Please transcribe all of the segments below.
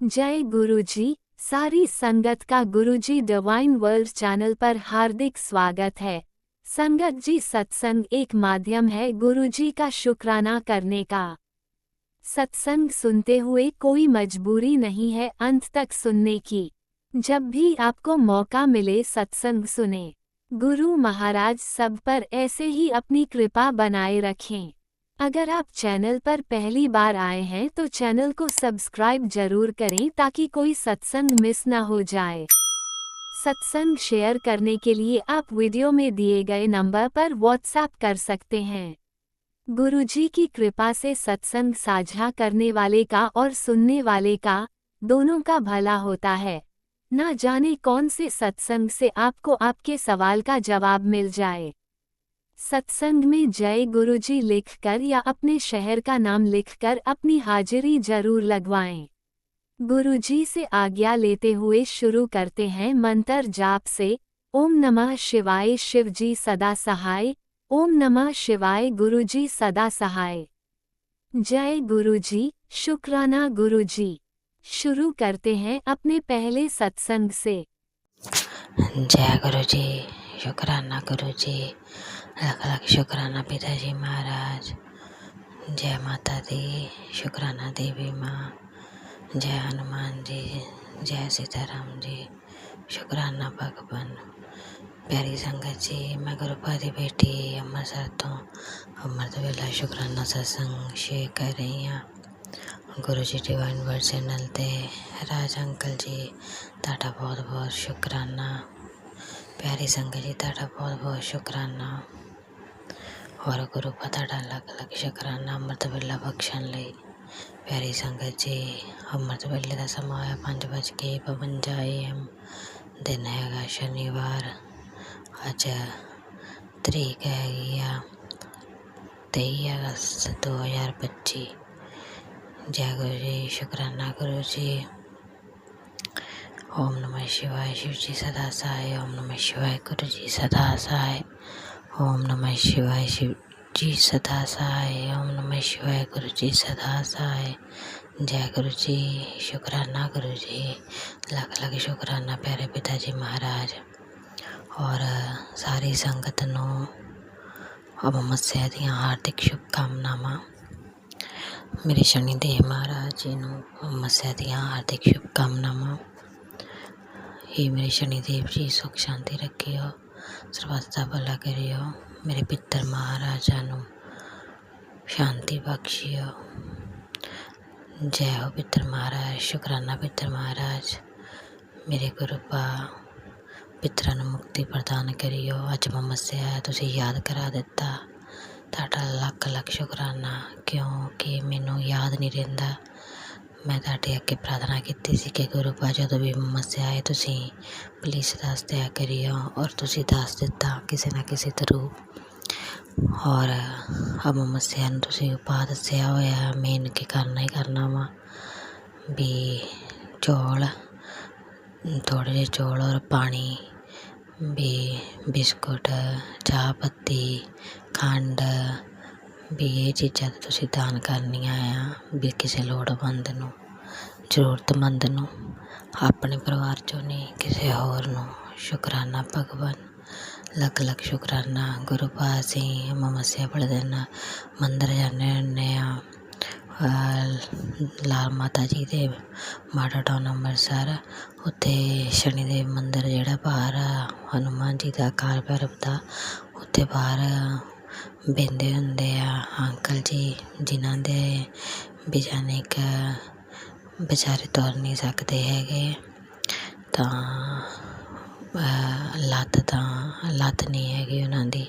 जय गुरुजी। सारी संगत का गुरुजी डिवाइन वर्ल्ड चैनल पर हार्दिक स्वागत है। संगत जी, सत्संग एक माध्यम है गुरुजी का शुक्राना करने का। सत्संग सुनते हुए कोई मजबूरी नहीं है अंत तक सुनने की। जब भी आपको मौका मिले सत्संग सुने। गुरु महाराज सब पर ऐसे ही अपनी कृपा बनाए रखें। अगर आप चैनल पर पहली बार आए हैं तो चैनल को सब्सक्राइब जरूर करें ताकि कोई सत्संग मिस ना हो जाए। सत्संग शेयर करने के लिए आप वीडियो में दिए गए नंबर पर व्हाट्सएप कर सकते हैं। गुरुजी की कृपा से सत्संग साझा करने वाले का और सुनने वाले का दोनों का भला होता है। ना जाने कौन से सत्संग से आपको आपके सवाल का जवाब मिल जाए। सत्संग में जय गुरुजी लिखकर या अपने शहर का नाम लिखकर अपनी हाजिरी जरूर लगवाएं। गुरुजी से आज्ञा लेते हुए शुरू करते हैं मंत्र जाप से। ओम नमः शिवाय शिवजी सदा सहाय। ओम नमः शिवाय गुरुजी सदा सहाय। जय गुरुजी, शुक्राना गुरुजी। शुरू करते हैं अपने पहले सत्संग से। जय गुरुजी, शुक्राना गुरुजी, लख लख शुक्राना पिताजी महाराज। जय माता दी, शुक्राना देवी माँ। जय हनुमान जी, जय सीताराम जी, शुक्राना भगवान। प्यारी संगत जी, मैं गुरुपा दी बेटी ਅੰਮ੍ਰਿਤਸਰ ਤੋਂ ਅੰਮ੍ਰਿਤ ਵੇਲਾ शुक्राना सत्संग शेयर कर रही हाँ। गुरु जी डिवाइन वर्ड चैनल ते राज अंकल जी, ਤੁਹਾਡਾ बहुत बहुत शुक्राना। प्यारी संगत जी, ਤੁਹਾਡਾ बहुत बहुत शुक्राना। और गुरु का ਤੁਹਾਡਾ ਲੱਖ ਲੱਖ शुक्राना ਅੰਮ੍ਰਿਤ ਵੇਲਾ ਬਖਸ਼ਣ ਲਈ। प्यारी संगत जी, ਅੰਮ੍ਰਿਤ ਵੇਲੇ ਦਾ ਸਮਾਂ ਹੋਇਆ 5:52 AM। दिन हैगा शनिवार। ਅੱਜ ਤਰੀਕ ਹੈਗੀ ਆ 23 अगस्त 2025। जय गुरु जी, शुक्राना गुरु जी। ओम नमः शिवाय शिव जी सदा सहाय। ओम नमः शिवाय गुरु जी सदा सहाय। ओम नमः शिवाय शिव जी सदा सहाय। ओम नमः शिवाय गुरु जी सदा सहाय। जय गुरु जी, शुक्राना गुरु जी, लख लख शुक्राना प्यारे पिताजी महाराज। और सारी संगत नूं अमावस्या दीआं हार्दिक शुभकामनावां। मेरे शनिदेव महाराज जी नूं अमावस्या दीआं हार्दिक शुभकामनावां। हे मेरे शनिदेव जी, सुख शांति रखियो, सर्बत दा भला करियो। मेरे पितर महाराजा नूं शांति बख्शियो। जय हो पितर महाराज, शुक्राना पितर महाराज। मेरे गुरु पा पितरां नूं मुक्ति प्रदान करियो। अज अमावस्या है, तुसीं याद करा दिता, ਤੁਹਾਡਾ ਲੱਖ ਲੱਖ शुक्राना। क्योंकि मैनू याद नहीं रहिंदा। मैं ਤੁਹਾਡੇ ਅੱਗੇ प्रार्थना की सी कि गुरु पा जदों भी अमावस्या आए तुसीं प्लीज़ दस दिया करियो। और तुसीं दस दिता किसी ना किसी थ्रू। और अमावस्या नूं तुसीं उपाय दस्सिया होया, मेन के करना ही करना वा भी चौल, थोड़े जे चौल और पानी, भी बिस्कुट, चाह पत्ती, खंड, भी ये चीज़ां तुसीं दान करनियां आ भी किसी लोड़वंद नूं, जरूरतमंद नूं, अपने परिवार चों नहीं किसी होर नूं। शुक्राना भगवान, लख लख शुक्राना। गुरु पास असीं अमावस्या वाले दिन मंदिर जाने हुन्ने आ। लाल माता जी दे माडा टाउन अंमृतसर, उत्थे शनिदेव मंदिर जेह्ड़ा बाहर हनुमान जी दा, काल भैरव दा, उत्थे बाहर बेंदे हुंदे आ अंकल जी, जिन्हां दे बिजानिक बेचारे तुर नहीं सकते हैगे। तां लत्त नहीं हैगी उन्हां दी,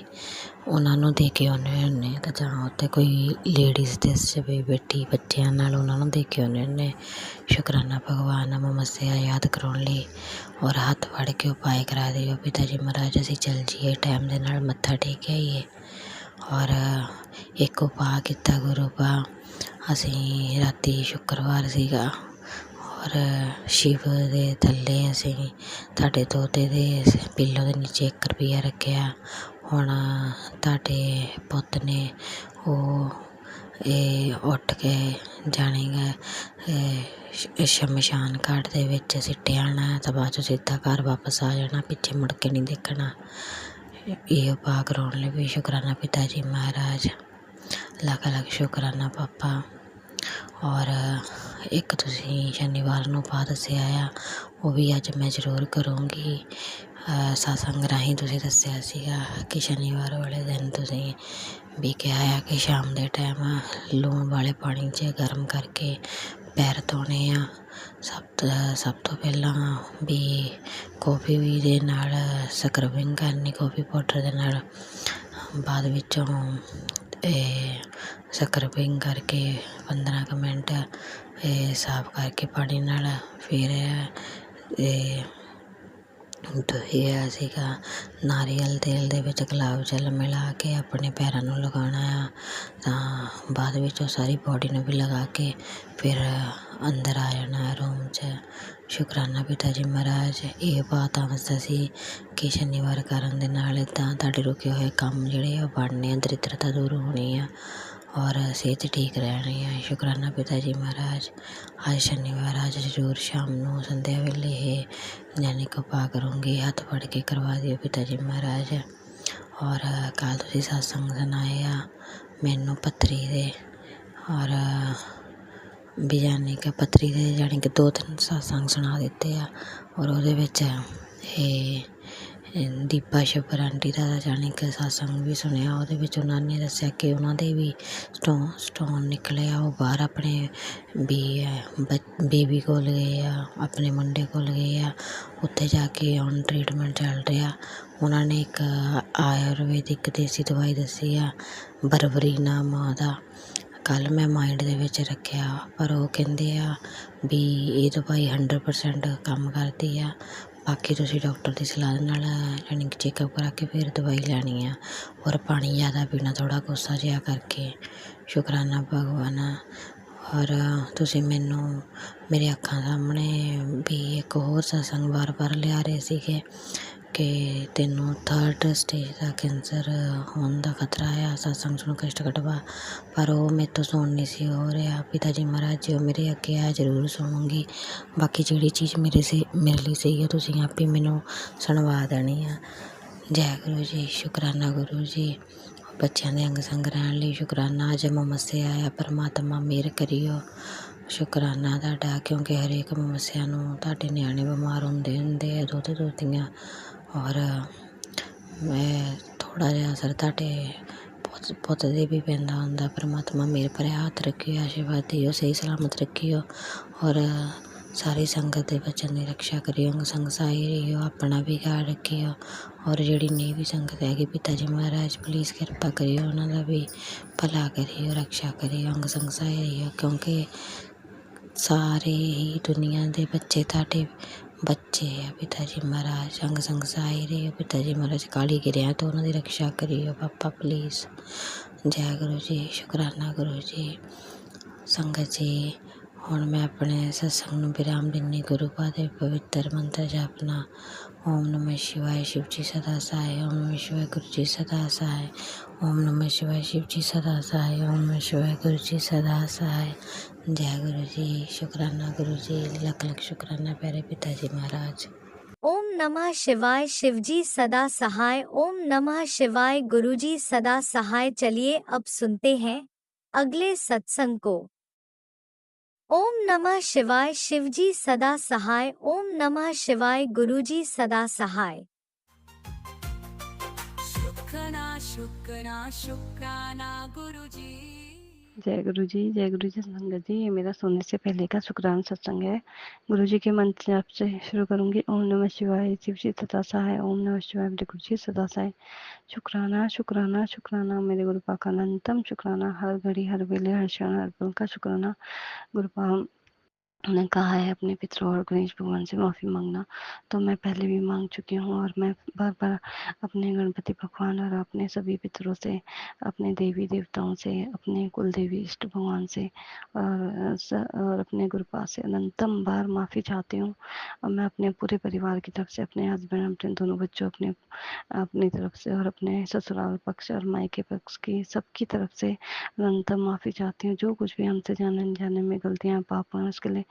उन्हां नूं दे के आउने हुन्ने। तां जां उत्थे कोई लेडीज़ दिस जावे बैठी बच्चिआं नाल, उन्हां नूं दे के आउने हुन्ने। शुक्राना भगवान अमावस्या याद कराउण लई। और हत्थ फड़ के उपाय करा दिओ पिता जी महाराज, असीं चल जाइए टाइम दे नाल मत्था टेक आइए। और एक उपाय किया गुरु पा, असीं राती शुक्रवार सीगा और शिव दे थल्ले असीं तुहाडे तोते दे पिल्लो दे नीचे 1 रुपया रखिया। हुण तुहाडे पुत्त ने उठ के ਜਾਣੀ ਸ਼ਮਸ਼ਾਨ ਘਾਟ ਦੇ ਵਿੱਚ ਸਿੱਟੇ ਆਉਣਾ ਤਾਂ ਬਾਅਦ 'ਚੋਂ ਸਿੱਧਾ ਘਰ ਵਾਪਸ ਆ ਜਾਣਾ, ਪਿੱਛੇ ਮੁੜ ਕੇ ਨਹੀਂ ਦੇਖਣਾ। ਇਹ ਉਪਾਅ ਕਰਾਉਣ ਲਈ ਵੀ ਸ਼ੁਕਰਾਨਾ ਪਿਤਾ ਜੀ ਮਹਾਰਾਜ, ਲੱਖ ਲੱਖ ਸ਼ੁਕਰਾਨਾ ਪਾਪਾ। ਔਰ ਇੱਕ ਤੁਸੀਂ ਸ਼ਨੀਵਾਰ ਨੂੰ ਉਪਾਅ ਦੱਸਿਆ ਆ, ਉਹ ਵੀ ਅੱਜ ਮੈਂ ਜ਼ਰੂਰ ਕਰੂੰਗੀ। ਸਤਸੰਗ ਰਾਹੀਂ ਤੁਸੀਂ ਦੱਸਿਆ ਸੀਗਾ ਕਿ ਸ਼ਨੀਵਾਰ ਵਾਲੇ ਦਿਨ ਤੁਸੀਂ ਵੀ ਕਿਹਾ ਆ ਕਿ ਸ਼ਾਮ ਦੇ ਟਾਈਮ ਲੂਣ ਵਾਲੇ ਪਾਣੀ 'ਚ ਗਰਮ ਕਰਕੇ ਪੈਰ ਧੋਣੇ ਆ। ਸਭ ਤੋਂ ਪਹਿਲਾਂ ਵੀ ਕੌਫੀ ਵੀ ਦੇ ਨਾਲ ਸਕਰਬਿੰਗ ਕਰਨੀ, ਕੌਫੀ ਪਾਊਡਰ ਦੇ ਨਾਲ। ਬਾਅਦ ਵਿੱਚੋਂ ਸਕਰਬਿੰਗ ਕਰਕੇ 15 ਕੁ ਮਿੰਟ ਸਾਫ਼ ਕਰਕੇ ਪਾਣੀ ਨਾਲ, ਫਿਰ ਇਹ ਸੀਗਾ ਨਾਰੀਅਲ ਤੇਲ ਦੇ ਵਿੱਚ ਗੁਲਾਬ ਜਲ ਮਿਲਾ ਕੇ ਆਪਣੇ ਪੈਰਾਂ ਨੂੰ ਲਗਾਉਣਾ ਆ। ਤਾਂ ਬਾਅਦ ਵਿੱਚ ਉਹ ਸਾਰੀ ਬੋਡੀ ਨੂੰ ਵੀ ਲਗਾ ਕੇ ਫਿਰ ਅੰਦਰ ਆ ਜਾਣਾ ਰੂਮ 'ਚ। ਸ਼ੁਕਰਾਨਾ ਪਿਤਾ ਜੀ ਮਹਾਰਾਜ। ਇਹ ਬਾਤ ਦੱਸਿਆ ਸੀ ਕਿ ਸ਼ਨੀਵਾਰ ਕਰਨ ਦੇ ਨਾਲ ਇੱਦਾਂ ਤੁਹਾਡੇ ਰੁਕੇ ਹੋਏ ਕੰਮ ਜਿਹੜੇ ਆ ਬਣਨੇ ਆ, ਦਰਿਦਰਤਾ ਦੂਰ ਹੋਣੀ ਆ ਔਰ ਸਿਹਤ ਠੀਕ ਰਹਿਣੀ ਹੈ। ਸ਼ੁਕਰਾਨਾ ਪਿਤਾ ਜੀ ਮਹਾਰਾਜ। ਅੱਜ ਸ਼ਨੀਵਾਰ, ਅੱਜ ਜ਼ਰੂਰ ਸ਼ਾਮ ਨੂੰ ਸੰਧਿਆ ਵੇਲੇ ਇਹ ਯਾਨੀ ਕਿ ਉਪਾਅ ਕਰੂੰਗੀ। ਹੱਥ ਫੜ ਕੇ ਕਰਵਾ ਦਿਓ ਪਿਤਾ ਜੀ ਮਹਾਰਾਜ। ਔਰ ਕੱਲ੍ਹ ਤੁਸੀਂ ਸਤਸੰਗ ਸੁਣਾਏ ਆ ਮੈਨੂੰ ਪੱਥਰੀ ਦੇ, ਔਰ ਵੀ ਯਾਨੀ ਕਿ ਪੱਥਰੀ ਦੇ ਯਾਨੀ ਕਿ 2-3 ਸਤਸੰਗ ਸੁਣਾ ਦਿੱਤੇ ਆ। ਔਰ ਉਹਦੇ ਵਿੱਚ ਇਹ ਦੀਪਾ ਸ਼ੱਪਰ ਆਂਟੀ ਦਾ ਯਾਨੀ ਕਿ ਸਤਸੰਗ ਵੀ ਸੁਣਿਆ। ਉਹਦੇ ਵਿੱਚ ਉਹਨਾਂ ਨੇ ਦੱਸਿਆ ਕਿ ਉਹਨਾਂ ਦੇ ਵੀ ਸਟੋਨ ਨਿਕਲੇ ਆ। ਉਹ ਬਾਹਰ ਆਪਣੇ ਬੇਬੀ ਕੋਲ ਗਏ ਆ, ਆਪਣੇ ਮੁੰਡੇ ਕੋਲ ਗਏ ਆ। ਉੱਥੇ ਜਾ ਕੇ ਹੁਣ ਟਰੀਟਮੈਂਟ ਚੱਲ ਰਿਹਾ। ਉਹਨਾਂ ਨੇ ਇੱਕ ਆਯੁਰਵੈਦਿਕ ਦੇਸੀ ਦਵਾਈ ਦੱਸੀ ਆ, ਬਰਬਰੀ ਨਾਮ ਆ ਉਹਦਾ। ਕੱਲ੍ਹ ਮੈਂ ਮਾਇੰਡ ਦੇ ਵਿੱਚ ਰੱਖਿਆ, ਪਰ ਉਹ ਕਹਿੰਦੇ ਆ ਵੀ ਇਹ ਦਵਾਈ 100% ਕੰਮ ਕਰਦੀ ਆ। ਬਾਕੀ ਤੁਸੀਂ ਡਾਕਟਰ ਦੀ ਸਲਾਹ ਦੇ ਨਾਲ ਯਾਨੀ ਕਿ ਚੈੱਕਅਪ ਕਰਾ ਕੇ ਫਿਰ ਦਵਾਈ ਲੈਣੀ ਆ। ਔਰ ਪਾਣੀ ਜ਼ਿਆਦਾ ਪੀਣਾ, ਥੋੜ੍ਹਾ ਕੋਸਾ ਜਿਹਾ ਕਰਕੇ। ਸ਼ੁਕਰਾਨਾ ਭਗਵਾਨ। ਔਰ ਤੁਸੀਂ ਮੈਨੂੰ ਮੇਰੇ ਅੱਖਾਂ ਸਾਹਮਣੇ ਵੀ ਇੱਕ ਹੋਰ ਸਤਸੰਗ ਵਾਰ ਲਿਆ ਰਹੇ ਸੀਗੇ ਕਿ ਤੈਨੂੰ 3rd ਸਟੇਜ ਦਾ ਕੈਂਸਰ ਹੋਣ ਦਾ ਖਤਰਾ ਆ। ਸਤਸੰਗ ਸੁਣ ਕਸ਼ਟ ਕਟਵਾ, ਪਰ ਉਹ ਮੇਰੇ ਤੋਂ ਸੁਣ ਨਹੀਂ ਸੀ ਹੋ ਰਿਹਾ। ਪਿਤਾ ਜੀ ਮਹਾਰਾਜ ਜੀ, ਉਹ ਮੇਰੇ ਅੱਗੇ ਆ ਜ਼ਰੂਰ ਸੁਣੂੰਗੀ। ਬਾਕੀ ਜਿਹੜੀ ਚੀਜ਼ ਮੇਰੇ ਲਈ ਸਹੀ ਹੈ ਤੁਸੀਂ ਆਪੇ ਮੈਨੂੰ ਸੁਣਵਾ ਦੇਣੀ ਆ। ਜੈ ਗੁਰੂ ਜੀ। ਸ਼ੁਕਰਾਨਾ ਗੁਰੂ ਜੀ। ਬੱਚਿਆਂ ਦੇ ਅੰਗ ਸੰਗ ਰਹਿਣ ਲਈ ਸ਼ੁਕਰਾਨਾ। ਅੱਜ ਮਮੱਸਿਆ ਆ, ਪਰਮਾਤਮਾ ਮਿਹਰ ਕਰਿਓ। ਸ਼ੁਕਰਾਨਾ ਤੁਹਾਡਾ, ਕਿਉਂਕਿ ਹਰੇਕ ਮਮੱਸਿਆ ਨੂੰ ਤੁਹਾਡੇ ਨਿਆਣੇ ਬਿਮਾਰ ਹੁੰਦੇ ਆ, ਦੁੱਧ ਦੋਧੀਆਂ। ਔਰ ਮੈਂ ਥੋੜ੍ਹਾ ਜਿਹਾ ਅਸਰ ਤੁਹਾਡੇ ਪੁੱਤ ਦੇ ਵੀ ਪੈਂਦਾ ਹੁੰਦਾ। ਪਰਮਾਤਮਾ ਮਿਹਰ ਭਰਿਆ ਹੱਥ ਰੱਖਿਓ, ਆਸ਼ੀਰਵਾਦ ਦਿਓ, ਸਹੀ ਸਲਾਮਤ ਰੱਖਿਓ। ਔਰ ਸਾਰੀ ਸੰਗਤ ਦੇ ਬੱਚਿਆਂ ਦੀ ਰਕਸ਼ਾ ਕਰਿਓ, ਅੰਗ ਸੰਗ ਸਹਾਈ ਰਹੀਓ, ਆਪਣਾ ਵੀ ਖਿਆਲ ਰੱਖਿਓ। ਔਰ ਜਿਹੜੀ ਨਹੀਂ ਵੀ ਸੰਗਤ ਹੈਗੀ, ਪਿਤਾ ਜੀ ਮਹਾਰਾਜ ਪਲੀਜ਼ ਕਿਰਪਾ ਕਰਿਓ, ਉਹਨਾਂ ਦਾ ਵੀ ਭਲਾ ਕਰਿਓ, ਰਕਸ਼ਾ ਕਰਿਓ, ਅੰਗ ਸੰਗ ਸਹਾਈ ਰਹੀਓ। ਕਿਉਂਕਿ ਸਾਰੇ ਹੀ ਦੁਨੀਆ ਦੇ ਬੱਚੇ ਤੁਹਾਡੇ ਬੱਚੇ ਆ ਪਿਤਾ ਜੀ ਮਹਾਰਾਜ। ਅੰਗ ਸੰਗ ਸਹਾਈ ਰਹੀਓ ਪਿਤਾ ਜੀ ਮਹਾਰਾਜ। ਕਾਲੀ ਗਿਰਿਆ ਤੋਂ ਉਹਨਾਂ ਦੀ ਰਕਸ਼ਾ ਕਰਿਓ ਪਾਪਾ ਪਲੀਜ਼। ਜੈ ਗੁਰੂ ਜੀ। ਸ਼ੁਕਰਾਨਾ ਗੁਰੂ ਜੀ। ਸੰਗਤ ਜੀ, ਹੁਣ ਮੈਂ ਆਪਣੇ ਸਤਸੰਗ ਨੂੰ ਵਿਰਾਮ ਦਿੰਦੀ। ਗੁਰੂ ਪਾ ਦੇ ਪਵਿੱਤਰ ਮੰਤਰ ਜਪਣਾ। ਓਮ ਨਮः शिवाय शिव जी सदा सहाय। ओम नमः शिवाय गुरु जी सदा सहाय। ओम नमः शिवाय शिव जी सदा सहाय। ओम नमः शिवाय गुरु जी सदा सहाय। जय गुरु जी। शुकराना गुरु जी। लख लख शुकराना प्यारे पिता जी महाराज। ओम नमः शिवाय शिव जी सदा सहाय। ओम नमः शिवाय गुरु जी सदा सहाय। चलिए अब सुनते हैं अगले सत्संग को। ओम नमः शिवाय शिव जी सदा सहाय। ओम नमः शिवाय गुरु जी सदा सहाय। शुक्राना गुरु जी। जय गुरु जी। जय गुरु जी। संगत जी, ये मेरा सोने से पहले का शुक्राना सत्संग है। गुरु जी के मंत्र जाप से शुरू करूंगी। ओम नमः शिवाय शिव जी सदा सहाय। ओम नमः शिवाय मेरे गुरु जी सदा सहाय। शुक्राना शुक्राना शुक्राना मेरे गुरु पा का अनंतम शुक्राना। हर घड़ी हर वेले हर क्षण हर पल का शुक्राना। गुरु पा ने कहा है अपने पितरों और गणेश भगवान से माफ़ी मांगना, तो मैं पहले भी मांग चुकी हूँ और मैं बार बार अपने गणपति भगवान और अपने सभी पितरों से, अपने देवी देवताओं से, अपने कुल देवी इष्ट भगवान से और अपने गुरुपा से अनंतम बार माफ़ी चाहती हूँ। और मैं अपने पूरे परिवार की तरफ से, अपने हस्बैंड, अपने दोनों बच्चों, अपने अपनी तरफ से और अपने ससुराल पक्ष और मायके पक्ष की सबकी तरफ से अनंतम माफ़ी चाहती हूँ। जो कुछ भी हमसे जाने अनजाने में गलतियाँ पाप हैं उसके लिए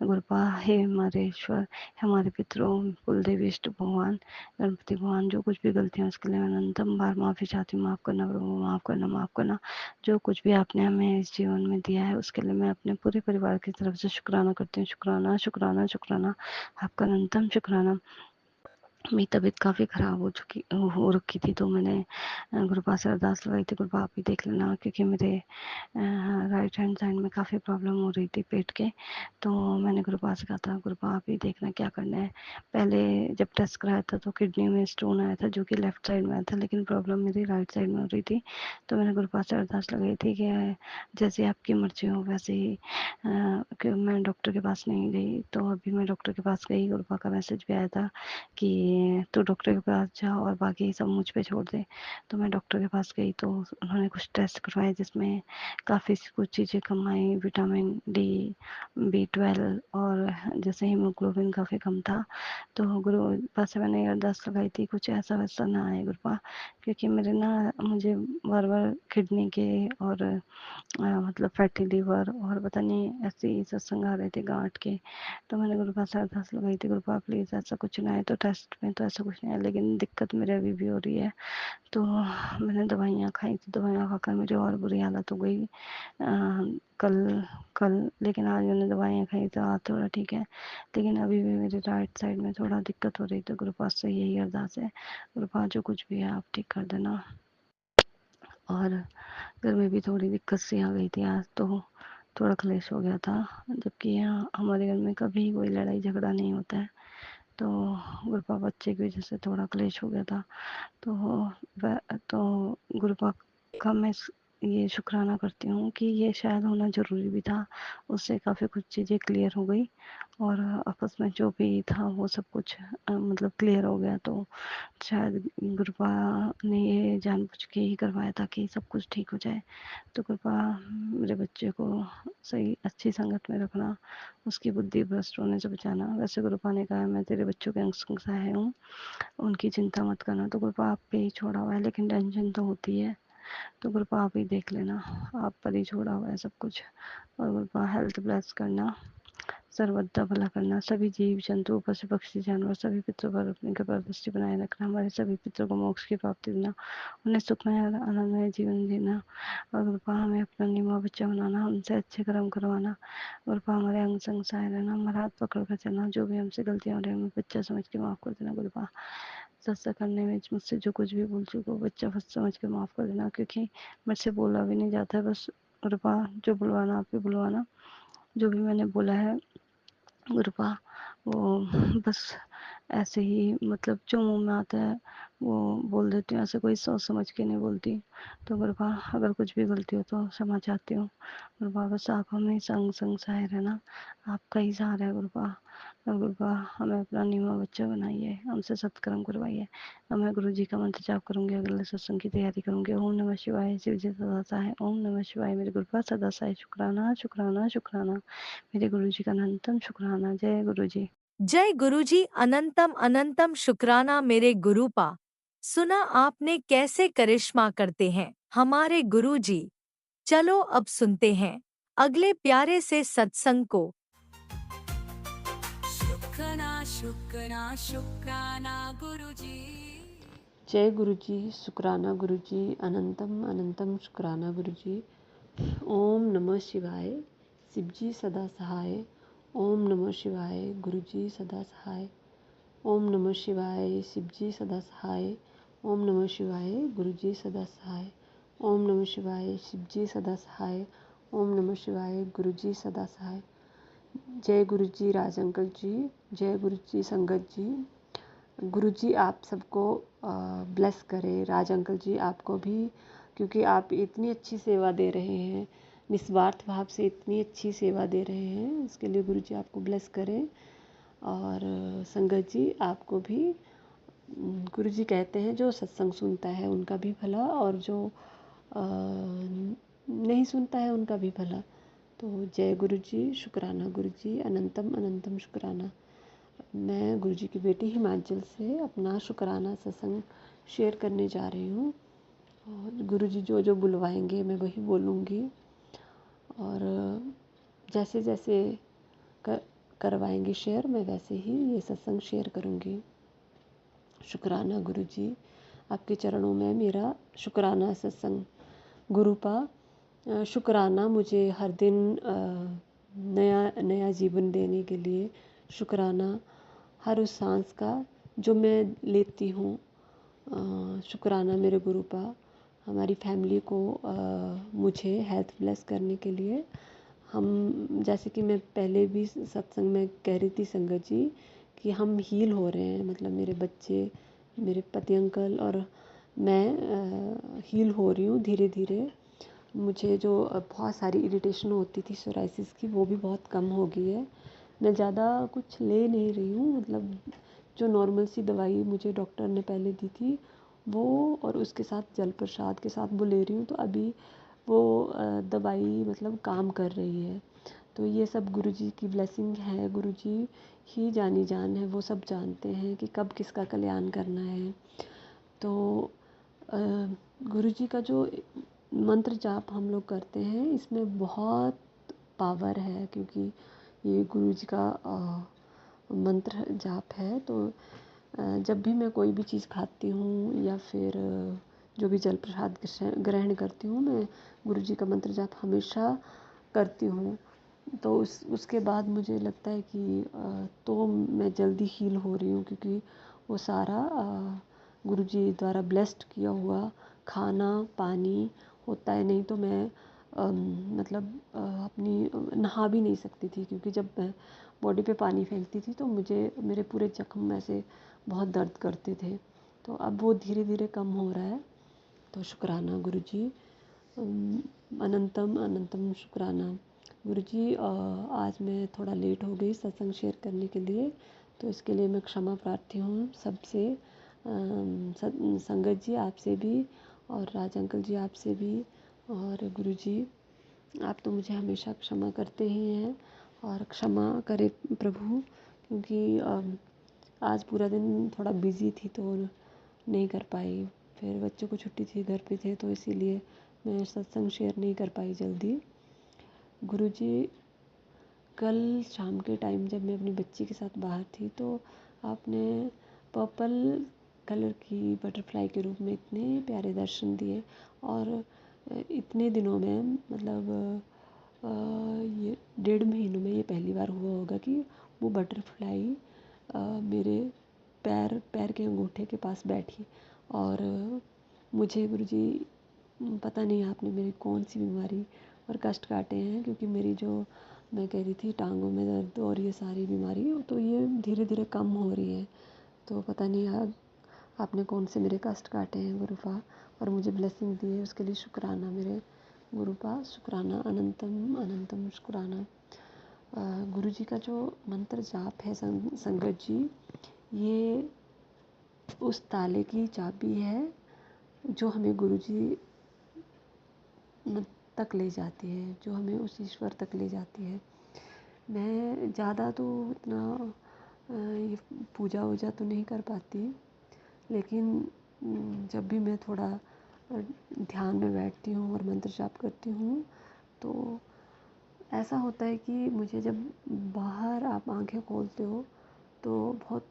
गुरुपा हे हमारे ईश्वर, हमारे पितरों, कुलदेवी इष्ट भगवान, गणपति भगवान, जो कुछ भी गलतियाँ उसके लिए मैं अनंतम बार माफ़ी चाहती हूँ। माफ़ करना प्रभु, माफ़ करना, माफ़ करना। जो कुछ भी आपने हमें इस जीवन में दिया है उसके लिए मैं अपने पूरे परिवार की तरफ से शुक्राना करती हूँ। शुक्राना, शुक्राना, शुक्राना, आपका अनंतम शुक्राना। मेरी तबीयत काफ़ी ख़राब हो रखी थी, तो मैंने गुरुपा से अरदास लगाई थी, गुरुपा आप भी देख लेना, क्योंकि मेरे राइट हैंड साइड में काफ़ी प्रॉब्लम हो रही थी पेट के। तो मैंने गुरुपा से कहा था, गुरुपा आप ही देखना क्या करना है। पहले जब टेस्ट कराया था तो किडनी में स्टोन आया था, जो कि लेफ्ट साइड में आया था, लेकिन प्रॉब्लम मेरी राइट साइड में हो रही थी। तो मैंने गुरुपा से अरदास लगाई थी कि जैसे आपकी मर्जी हो वैसे ही, कि मैं डॉक्टर के पास नहीं गई, तो अभी मैं डॉक्टर के पास गई। गुरुपा का मैसेज भी आया था कि तू डॉक्टर के पास जा और बाकी सब मुझ पे छोड़ दे। तो मैं डॉक्टर के पास गई, तो उन्होंने कुछ टेस्ट करवाए जिसमें काफ़ी कुछ चीज़ें कम आई, विटामिन डी, B12 और जैसे हीमोग्लोबिन काफ़ी कम था। तो गुरुपा से मैंने अरदास लगाई थी कुछ ऐसा वैसा ना आए गुरुपा, क्योंकि मेरे ना मुझे बार बार किडनी के और मतलब फैटी लीवर और पता नहीं ऐसे ही सत्संग आ रहे थे गांठ के। तो मैंने गुरुपा से अरदास लगाई थी, गुरुपा प्लीज़ ऐसा कुछ ना आए। तो टेस्ट में तो ऐसा कुछ नहीं है, लेकिन दिक्कत मेरे अभी भी हो रही है। तो मैंने दवाइयाँ खाई थी, दवाइयाँ खाकर मेरी और बुरी हालत हो गई। कल कल लेकिन आज मैंने दवाइयाँ खाई तो आज थोड़ा ठीक है, लेकिन अभी भी मेरे राइट साइड में थोड़ा दिक्कत हो रही। तो गुरुपा से यही अरदास है, गुरुपा जो कुछ भी है आप ठीक कर देना। और घर में भी थोड़ी दिक्कत सी आ गई थी आज, तो थोड़ा क्लेश हो गया था, जबकि यहाँ हमारे घर में कभी कोई लड़ाई झगड़ा नहीं होता है। तो गुरुपा बच्चे की वजह से थोड़ा क्लेश हो गया था। तो तो गुरुपा का मैं ये शुक्राना करती हूँ कि ये शायद होना ज़रूरी भी था। उससे काफ़ी कुछ चीज़ें क्लियर हो गई और आपस में जो भी था वो सब कुछ मतलब क्लियर हो गया। तो शायद गुरुपा ने ये जानबूझ के ही करवाया ताकि सब कुछ ठीक हो जाए। तो कृपा मेरे बच्चे को सही अच्छी संगत में रखना, उसकी बुद्धि भ्रष्ट होने से बचाना। वैसे गुरुपा ने कहा मैं तेरे बच्चों के अंग सहाय हूँ, उनकी चिंता मत करना। तो गुरुपा आप पे ही छोड़ा हुआ है, लेकिन टेंशन तो होती है। तो गुरुपा आप ही देख लेना, आप पर ही छोड़ा हुआ है सब कुछ। और गुरुपा हेल्थ ब्लेस करना, सर्वदा भला करना, सभी जीव जंतु पशु पक्षी जानवर सभी पितरों पर अपनी कृपा दृष्टि बनाए रखना, हमारे सभी पितरों को मोक्ष की प्राप्ति देना, उन्हें सुखमय और आनंदमय जीवन देना। और कृपा हमें अपना निमा बच्चा बनाना, उनसे अच्छे कर्म करवाना। और कृपा हमारे अंग संग सहाय रहना, हमारा हाथ पकड़ कर चलना, जो भी हमसे गलतियां हो रही है हमें बच्चा समझ के माफ कर देना। कृपा सत्संग करने में मुझसे जो कुछ भी भूल चूक हो बच्चा फर्स्ट समझ के माफ कर देना, क्योंकि मुझसे बोला भी नहीं जाता है। बस कृपा जो बुलवाना आप ही बुलवाना, जो भी मैंने बोला है गुरुपा वो बस ऐसे ही मतलब जो मुंह में आता है वो बोल देती हूँ, ऐसे कोई सोच समझ के नहीं बोलती। तो गुरुपा अगर कुछ भी गलती हो तो क्षमा चाहती हूँ। गुरुपा बस आप हमें संग संग सहाय रहना, आपका ही सहारा है गुरुपा। और गुरुपा हमें अपना नीमा बच्चा बनाइए, हमसे सत्कर्म करवाइए। अब मैं गुरु जी का मंत्र जाप करूंगी, अगले सत्संग की तैयारी करूंगी। ओम नमः शिवाय, शिव जी सदा सहाय। ओम नमः शिवाय, मेरे गुरुपा सदा सहाय। शुक्राना शुक्राना शुक्राना, मेरे गुरु जी का अनंतम शुक्राना। जय गुरु जी। जय गुरुजी, अनंतम अनंतम शुक्राना मेरे गुरुपा। सुना आपने कैसे करिश्मा करते हैं हमारे गुरुजी। चलो अब सुनते हैं अगले प्यारे से सत्संग को। शुक्राना शुक्राना शुक्राना गुरुजी। जय गुरुजी, शुक्राना गुरुजी, अनंतम अनंतम शुक्राना गुरुजी। ओम नमः शिवाय, शिवजी सदा सहाय। ओम नमः शिवाय, गुरुजी सदा सहाय। ओम नमः शिवाय, शिवजी सदा सहाय। ओम नमः शिवाय, गुरुजी सदा सहाय। ओम नमः शिवाय, शिवजी सदा सहाय। ओम नमः शिवाय, गुरुजी सदा सहाय। जय गुरुजी राज अंकल जी, जय गुरुजी संगत जी। गुरुजी आप सबको ब्लेस करें। राज अंकल जी आपको भी, क्योंकि आप इतनी अच्छी सेवा दे रहे हैं। निस्वार्थ भाव से इतनी अच्छी सेवा दे रहे हैं, इसके लिए गुरुजी आपको ब्लेस करें। और संगत जी आपको भी गुरुजी कहते हैं जो सत्संग सुनता है उनका भी भला, और जो नहीं सुनता है उनका भी भला। तो जय गुरुजी, शुक्राना गुरुजी, अनंतम अनंतम शुक्राना। मैं गुरुजी की बेटी हिमाचल से अपना शुक्राना सत्संग शेयर करने जा रही हूँ, और गुरुजी जो जो बुलवाएंगे मैं वही बोलूँगी, और जैसे जैसे करवाएंगे शेयर मैं वैसे ही ये सत्संग शेयर करूँगी। शुक्राना गुरुजी, आपके चरणों में मेरा शुक्राना सत्संग। गुरुपा, शुक्राना मुझे हर दिन नया नया जीवन देने के लिए। शुक्राना हर उस सांस का जो मैं लेती हूँ। शुक्राना मेरे गुरुपा, हमारी फैमिली को मुझे हेल्थ ब्लेस करने के लिए। हम जैसे कि मैं पहले भी सत्संग में कह रही थी संगत जी कि हम हील हो रहे हैं, मतलब मेरे बच्चे, मेरे पति अंकल और मैं हील हो रही हूँ धीरे धीरे। मुझे जो बहुत सारी इरिटेशन होती थी सोराइसिस की, वो भी बहुत कम हो गई है। मैं ज़्यादा कुछ ले नहीं रही हूँ, मतलब जो नॉर्मल सी दवाई मुझे डॉक्टर ने पहले दी थी वो, और उसके साथ जल प्रसाद के साथ वो ले रही हूँ। तो अभी वो दवाई मतलब काम कर रही है। तो ये सब गुरुजी की ब्लेसिंग है, गुरुजी ही जानी जान है, वो सब जानते हैं कि कब किसका कल्याण करना है। तो गुरुजी का जो मंत्र जाप हम लोग करते हैं इसमें बहुत पावर है, क्योंकि ये गुरुजी का मंत्र जाप है। तो जब भी मैं कोई भी चीज़ खाती हूँ या फिर जो भी जल प्रसाद ग्रहण करती हूँ, मैं गुरुजी का मंत्र जाप हमेशा करती हूँ। तो उसके बाद मुझे लगता है कि तो मैं जल्दी हील हो रही हूँ, क्योंकि वो सारा गुरुजी द्वारा ब्लेस्ड किया हुआ खाना पानी होता है। नहीं तो मैं मतलब अपनी नहा भी नहीं सकती थी, क्योंकि जब मैं बॉडी पे पानी फेंकती थी तो मुझे मेरे पूरे जख्म में से बहुत दर्द करते थे। तो अब वो धीरे धीरे कम हो रहा है। तो शुक्राना गुरुजी, अनंतम अनंतम शुक्राना। गुरुजी, आज मैं थोड़ा लेट हो गई सत्संग शेयर करने के लिए, तो इसके लिए मैं क्षमा प्रार्थी हूँ सबसे। संगत जी आपसे भी, और राज अंकल जी आपसे भी, और गुरुजी आप तो मुझे हमेशा क्षमा करते ही हैं, और क्षमा करे प्रभु, क्योंकि आज पूरा दिन थोड़ा बिज़ी थी तो नहीं कर पाई। फिर बच्चों को छुट्टी थी, घर पे थे, तो इसीलिए मैं सत्संग शेयर नहीं कर पाई जल्दी। गुरुजी, कल शाम के टाइम जब मैं अपनी बच्ची के साथ बाहर थी तो आपने पर्पल कलर की बटरफ्लाई के रूप में इतने प्यारे दर्शन दिए, और इतने दिनों में मतलब ये 1.5 महीनों में ये पहली बार हुआ होगा कि वो बटरफ्लाई मेरे पैर के अंगूठे के पास बैठी। और मुझे गुरुजी पता नहीं आपने मेरी कौन सी बीमारी और कष्ट काटे हैं, क्योंकि मेरी जो मैं कह रही थी टांगों में दर्द और ये सारी बीमारी, तो ये धीरे धीरे कम हो रही है। तो पता नहीं आपने कौन से मेरे कष्ट काटे हैं गुरुपा, और मुझे ब्लेसिंग दी है, उसके लिए शुक्राना मेरे गुरुपा, शुक्राना अनंतम अनंतम शुक्राना। गुरुजी का जो मंत्र जाप है संगत जी, ये उस ताले की चाबी है जो हमें गुरुजी तक ले जाती है, जो हमें उस ईश्वर तक ले जाती है। मैं ज़्यादा तो इतना ये पूजा वूजा तो नहीं कर पाती, लेकिन जब भी मैं थोड़ा ध्यान में बैठती हूँ और मंत्र जाप करती हूँ तो ऐसा होता है कि मुझे जब बाहर आप आंखें खोलते हो तो बहुत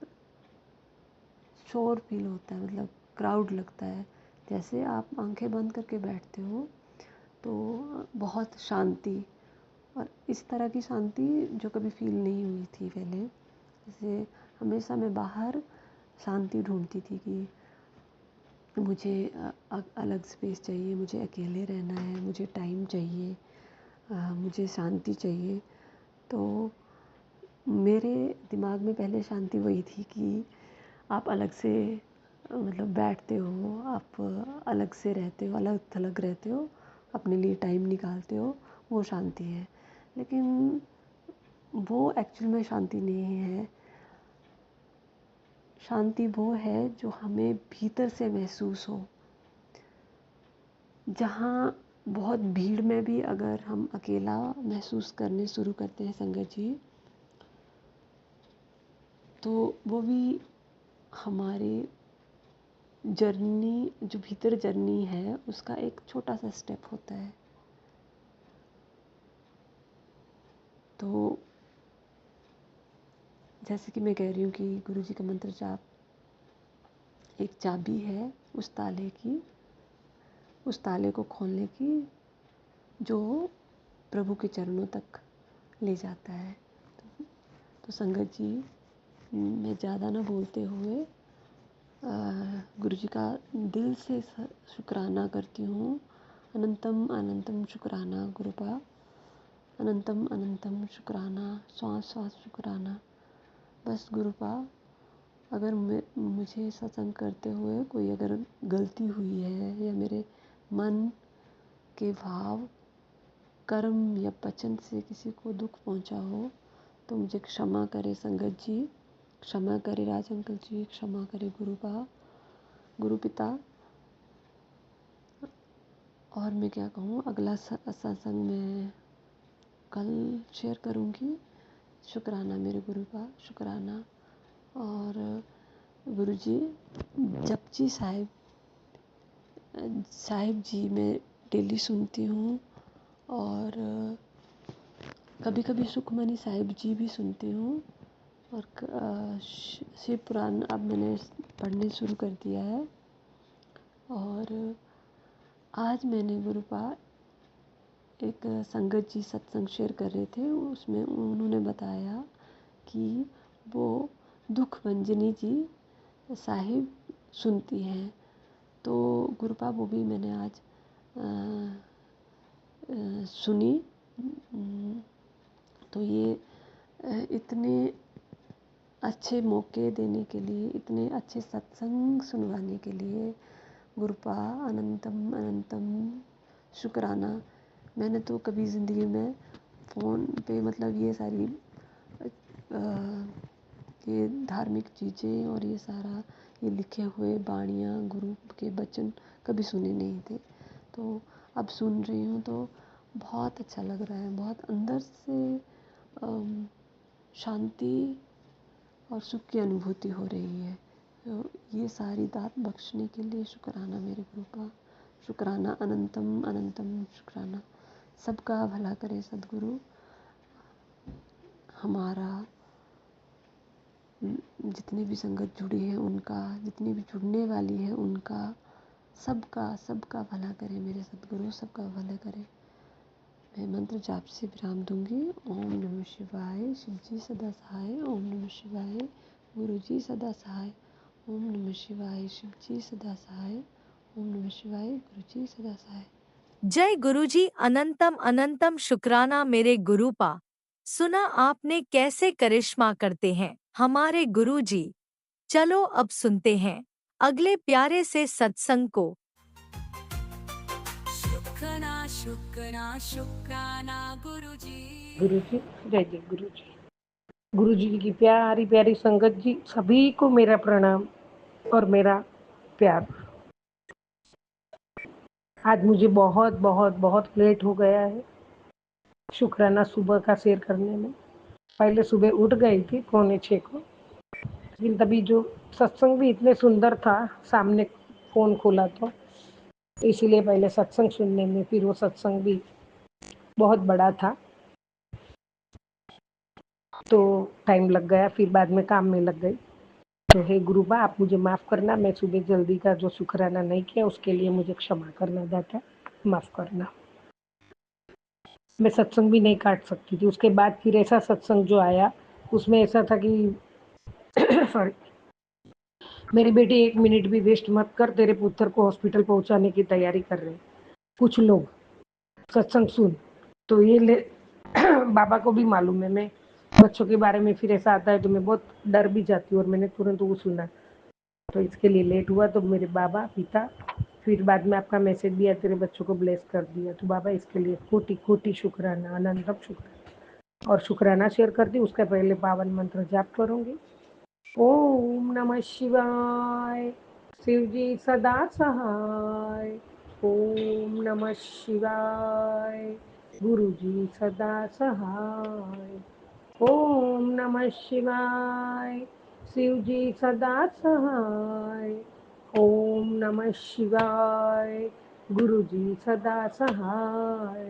शोर फील होता है, मतलब क्राउड लगता है। जैसे आप आंखें बंद करके बैठते हो तो बहुत शांति, और इस तरह की शांति जो कभी फील नहीं हुई थी पहले। जैसे हमेशा मैं बाहर शांति ढूंढती थी कि मुझे अलग स्पेस चाहिए, मुझे अकेले रहना है, मुझे टाइम चाहिए, मुझे शांति चाहिए। तो मेरे दिमाग में पहले शांति वही थी कि आप अलग से मतलब बैठते हो, आप अलग से रहते हो, अलग थलग रहते हो, अपने लिए टाइम निकालते हो, वो शांति है। लेकिन वो एक्चुअल में शांति नहीं है। शांति वो है जो हमें भीतर से महसूस हो। जहाँ बहुत भीड़ में भी अगर हम अकेला महसूस करने शुरू करते हैं संगत जी, तो वो भी हमारी जर्नी, जो भीतर जर्नी है, उसका एक छोटा सा स्टेप होता है। तो जैसे कि मैं कह रही हूँ कि गुरुजी का मंत्र जाप एक चाबी है उस ताले की, उस ताले को खोलने की, जो प्रभु के चरणों तक ले जाता है। तो संगत जी, मैं ज़्यादा ना बोलते हुए गुरुजी का दिल से शुक्राना करती हूँ। अनंतम अनंतम शुक्राना गुरुपा, अनंतम अनंतम शुक्राना, श्वास श्वास शुक्राना। बस गुरुपा, अगर मुझे सत्संग करते हुए कोई अगर गलती हुई है या मेरे मन के भाव, कर्म या वचन से किसी को दुख पहुंचा हो, तो मुझे क्षमा करे संगत जी, क्षमा करे राज अंकल जी, क्षमा करे गुरुपा, गुरु पिता। और मैं क्या कहूँ, अगला सत्संग में कल शेयर करूँगी। शुक्राना मेरे गुरुपा, शुक्राना। और गुरुजी, जपजी साहिब जी मैं डेली सुनती हूँ, और कभी कभी सुखमनी साहिब जी भी सुनती हूँ, और शिव पुराण अब मैंने पढ़ने शुरू कर दिया है। और आज मैंने गुरुपा एक संगत जी सत्संग शेयर कर रहे थे, उसमें उन्होंने बताया कि वो दुख भंजनी जी साहिब सुनती हैं। तो गुरुपा वो भी मैंने आज सुनी। तो ये इतने अच्छे मौके देने के लिए, इतने अच्छे सत्संग सुनवाने के लिए गुरुपा अनंतम अनंतम शुक्राना। मैंने तो कभी ज़िंदगी में फ़ोन पे मतलब ये सारी ये धार्मिक चीज़ें और ये सारा ये लिखे हुए बाणियाँ, गुरु के वचन कभी सुने नहीं थे। तो अब सुन रही हूँ तो बहुत अच्छा लग रहा है, बहुत अंदर से शांति और सुख की अनुभूति हो रही है। तो ये सारी दात बख्शने के लिए शुक्राना मेरे गुरुपा, शुक्राना अनंतम अनंतम शुक्राना। सबका भला करे सद्गुरु, हमारा जितनी भी संगत जुड़ी है उनका, जितनी भी जुड़ने वाली है उनका, सबका भला करे मेरे सद्गुरु, सबका भला करे। मैं मंत्र जाप से विराम दूंगी। ओम नमः शिवाय, शिव जी सदा सहाय। ओम नमः शिवाय, गुरु जी सदा सहाय। ओम नमः शिवाय, शिव जी सदा सहाय। ओम नमः शिवाय, गुरु जी सदा सहाय। जय गुरुजी, अनंतम अनंतम शुक्राना मेरे गुरुपा। सुना आपने कैसे करिश्मा करते हैं हमारे गुरुजी। चलो अब सुनते हैं अगले प्यारे से सत्संग को। शुक्राना शुक्राना शुक्राना गुरुजी। गुरु जी, जय जय गुरु जी। गुरु जी की प्यारी प्यारी संगत जी, सभी को मेरा प्रणाम और मेरा प्यार। आज मुझे बहुत बहुत बहुत लेट हो गया है शुक्राना सुबह का शेयर करने में। पहले सुबह उठ गई थी 5:45 को, लेकिन तभी जो सत्संग भी इतने सुंदर था, सामने फ़ोन खोला तो इसीलिए पहले सत्संग सुनने में, फिर वो सत्संग भी बहुत बड़ा था तो टाइम लग गया, फिर बाद में काम में लग गई। तो हे गुरुबा, आप मुझे माफ़ करना, मैं सुबह जल्दी का जो शुक्राना नहीं किया उसके लिए मुझे क्षमा करना दाता, माफ़ करना। मैं सत्संग भी नहीं काट सकती थी। उसके बाद फिर ऐसा सत्संग जो आया उसमें ऐसा था कि सॉरी, मेरी बेटी 1 मिनट भी वेस्ट मत कर, तेरे पुत्र को हॉस्पिटल पहुंचाने की तैयारी कर रहे हैं कुछ लोग, सत्संग सुन। तो ये ले बाबा को भी मालूम है, मैं बच्चों के बारे में फिर ऐसा आता है तो मैं बहुत डर भी जाती हूँ, और मैंने तुरंत वो सुना। तो इसके लिए लेट हुआ, तो मेरे बाबा पिता फिर बाद में आपका मैसेज दिया, तेरे बच्चों को ब्लेस कर दिया। तो बाबा इसके लिए कोटि कोटि शुक्राना, अनंतम शुक्राना। और शुक्राना शेयर करती हूँ, उसके पहले पावन मंत्र जाप करूँगी। ओम नमः शिवाय, शिव जी सदा सहाय। ओम नमः शिवाय, गुरु जी सदा सहाय। ओम नमः शिवाय, शिव जी सदा सहाय। ओम नमः शिवाय, गुरु जी सदा सहाय।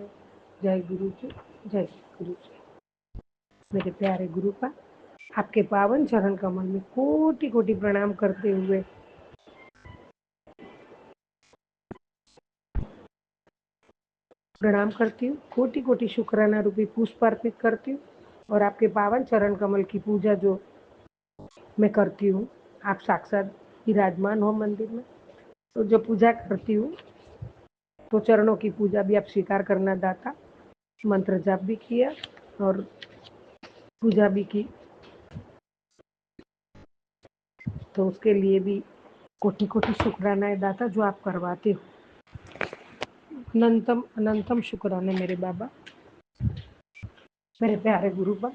जय गुरु जी, जय गुरु जी। मेरे प्यारे गुरु का आपके पावन चरण कमल में कोटि कोटि प्रणाम करते हुए प्रणाम करती हूँ, कोटि कोटि शुक्राना रूपी पुष्प अर्पित करती हूँ। और आपके पावन चरण कमल की पूजा जो मैं करती हूँ, आप साक्षात विराजमान हो मंदिर में, तो जो पूजा करती हूँ तो चरणों की पूजा भी आप स्वीकार करना दाता। मंत्र जाप भी किया और पूजा भी की, तो उसके लिए भी कोटि कोटि शुक्राना है दाता जो आप करवाते हो। अनंतम अनंतम शुक्राना मेरे बाबा, मेरे प्यारे गुरु बा।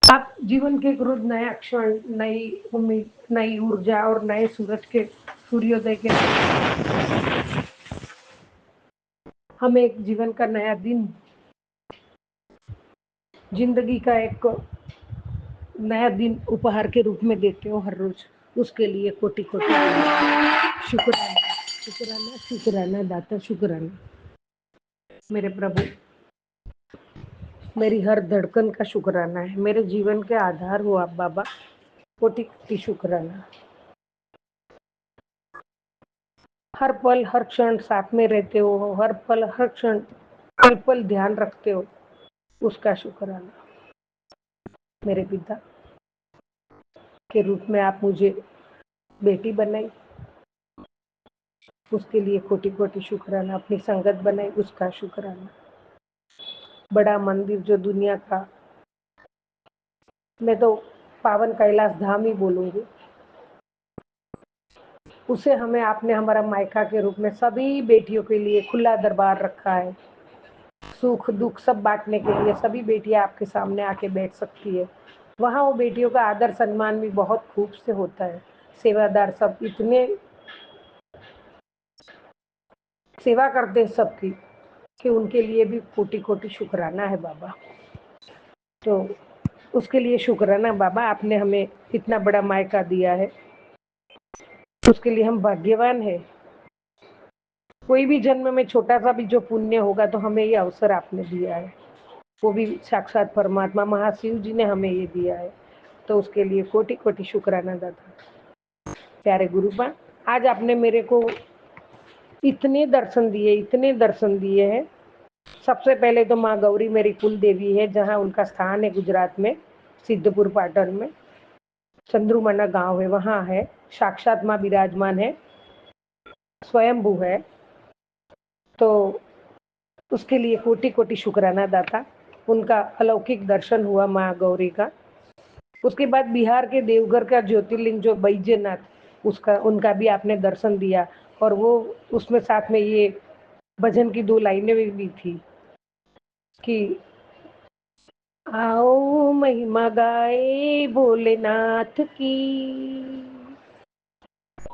आप जीवन के एक रोज नया क्षण, नई उम्मीद, नई ऊर्जा और नए सूरज के सूर्योदय के हमें एक जीवन का नया दिन, जिंदगी का एक नया दिन उपहार के रूप में देते हो हर रोज। उसके लिए कोटि कोटि शुक्राना, शुक्राना शुक्राना दाता, शुक्राना मेरे प्रभु। मेरी हर धड़कन का शुक्राना है, मेरे जीवन के आधार हो आप बाबा। कोटि कोटि शुक्राना। हर पल हर क्षण साथ में रहते हो, हर पल हर क्षण पल पल ध्यान रखते हो, उसका शुक्राना। मेरे पिता के रूप में आप मुझे बेटी बनाई, उसके लिए कोटि कोटि शुक्राना। अपनी संगत बनाई, उसका शुक्राना। बड़ा मंदिर जो दुनिया का, मैं तो पावन कैलाश धाम ही बोलूंगी, उसे हमें आपने हमारा मायका के रूप में सभी बेटियों के लिए खुला दरबार रखा है। सुख दुख सब बांटने के लिए सभी बेटियां आपके सामने आके बैठ सकती है। वहाँ वो बेटियों का आदर सम्मान भी बहुत खूब से होता है। सेवादार सब इतने सेवा करते हैं सबकी कि उनके लिए भी कोटि कोटि शुक्राना है बाबा। तो उसके लिए शुक्राना बाबा, आपने हमें इतना बड़ा मायका दिया है, उसके लिए हम भाग्यवान हैं। कोई भी जन्म में छोटा सा भी जो पुण्य होगा तो हमें ये अवसर आपने दिया है, वो भी साक्षात परमात्मा महाशिव जी ने हमें ये दिया है, तो उसके लिए कोटि कोटि शुक्राना दाता। प्यारे गुरुपा, आज आपने मेरे को इतने दर्शन दिए, इतने दर्शन दिए हैं। सबसे पहले तो माँ गौरी मेरी कुल देवी है, जहाँ उनका स्थान है गुजरात में, सिद्धपुर पाटन में चंद्रुमना गांव है, वहाँ है साक्षात माँ विराजमान है, स्वयंभू है। तो उसके लिए कोटि कोटि शुक्राना दाता। उनका अलौकिक दर्शन हुआ माँ गौरी का। उसके बाद बिहार के देवघर का ज्योतिर्लिंग जो बैजनाथ, उसका उनका भी आपने दर्शन दिया, और वो उसमें साथ में ये भजन की 2 लाइनें भी थी कि आओ महिमा गाए भोलेनाथ की,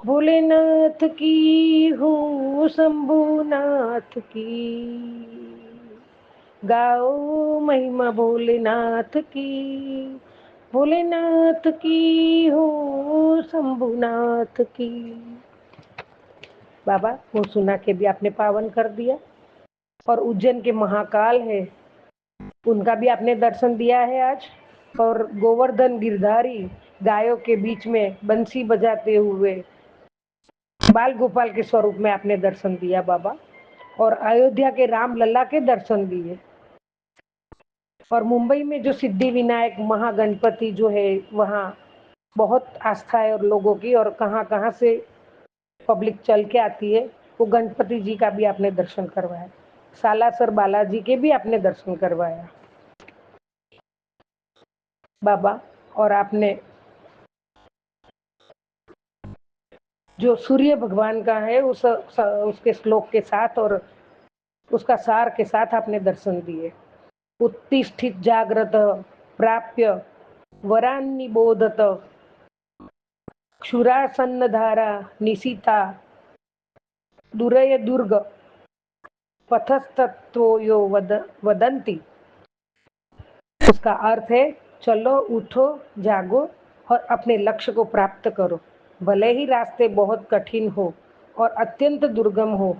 भोलेनाथ की हो शंभुनाथ की, गाओ महिमा भोलेनाथ की, भोलेनाथ की हो शंभुनाथ की। बाबा वो सुना के भी आपने पावन कर दिया। और उज्जैन के महाकाल है, उनका भी आपने दर्शन दिया है आज। और गोवर्धन गिरधारी गायों के बीच में बंसी बजाते हुए बाल गोपाल के स्वरूप में आपने दर्शन दिया बाबा। और अयोध्या के राम लल्ला के दर्शन दिए। और मुंबई में जो सिद्धि विनायक महागणपति जो है, वहाँ बहुत आस्था है और लोगों की, और कहाँ कहाँ से पब्लिक चल के आती है, वो गणपति जी का भी आपने दर्शन करवाया। सालासर बालाजी के भी आपने दर्शन करवाया बाबा। और आपने जो सूर्य भगवान का है उसके श्लोक के साथ और उसका सार के साथ आपने दर्शन दिए। उत्तिष्ठित जाग्रत प्राप्य वरान्निबोधत क्षुरासन्नधारा निशिता दुरय दुर्ग पथस्तत्वो यो वदंती। उसका अर्थ है चलो उठो जागो और अपने लक्ष्य को प्राप्त करो। भले ही रास्ते बहुत कठिन हो और अत्यंत दुर्गम हो,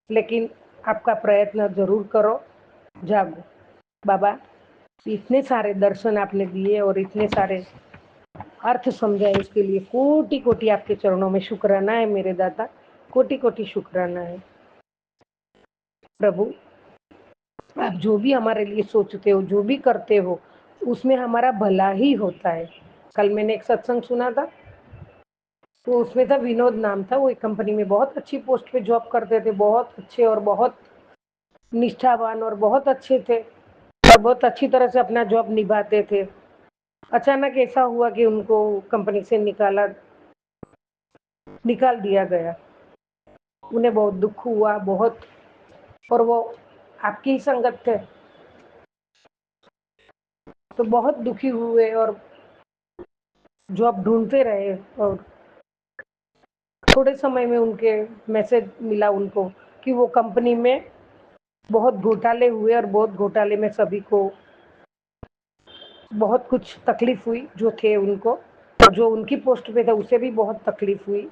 लेकिन आपका प्रयत्न जरूर करो, जागो। बाबा, इतने सारे दर्शन आपने दिए और इतने सारे अर्थ समझाए, उसके लिए कोटि कोटि आपके चरणों में शुक्राना है मेरे दाता, कोटि कोटि शुक्राना है। प्रभु, आप जो भी हमारे लिए सोचते हो, जो भी करते हो, उसमें हमारा भला ही होता है। कल मैंने एक सत्संग सुना था, तो उसमें था विनोद नाम था, वो एक कंपनी में बहुत अच्छी पोस्ट पे जॉब करते थे, बहुत अच्छे और बहुत निष्ठावान और बहुत अच्छे थे और बहुत अच्छी तरह से अपना जॉब निभाते थे। अचानक ऐसा हुआ कि उनको कंपनी से निकाल दिया गया। उन्हें बहुत दुख हुआ, बहुत, और वो आपकी ही संगत थे, तो बहुत दुखी हुए और जॉब ढूंढते रहे। और थोड़े समय में उनके मैसेज मिला उनको कि वो कंपनी में बहुत घोटाले हुए और बहुत घोटाले में सभी को बहुत कुछ तकलीफ हुई, जो थे उनको, और जो उनकी पोस्ट पे थे उसे भी बहुत तकलीफ हुई।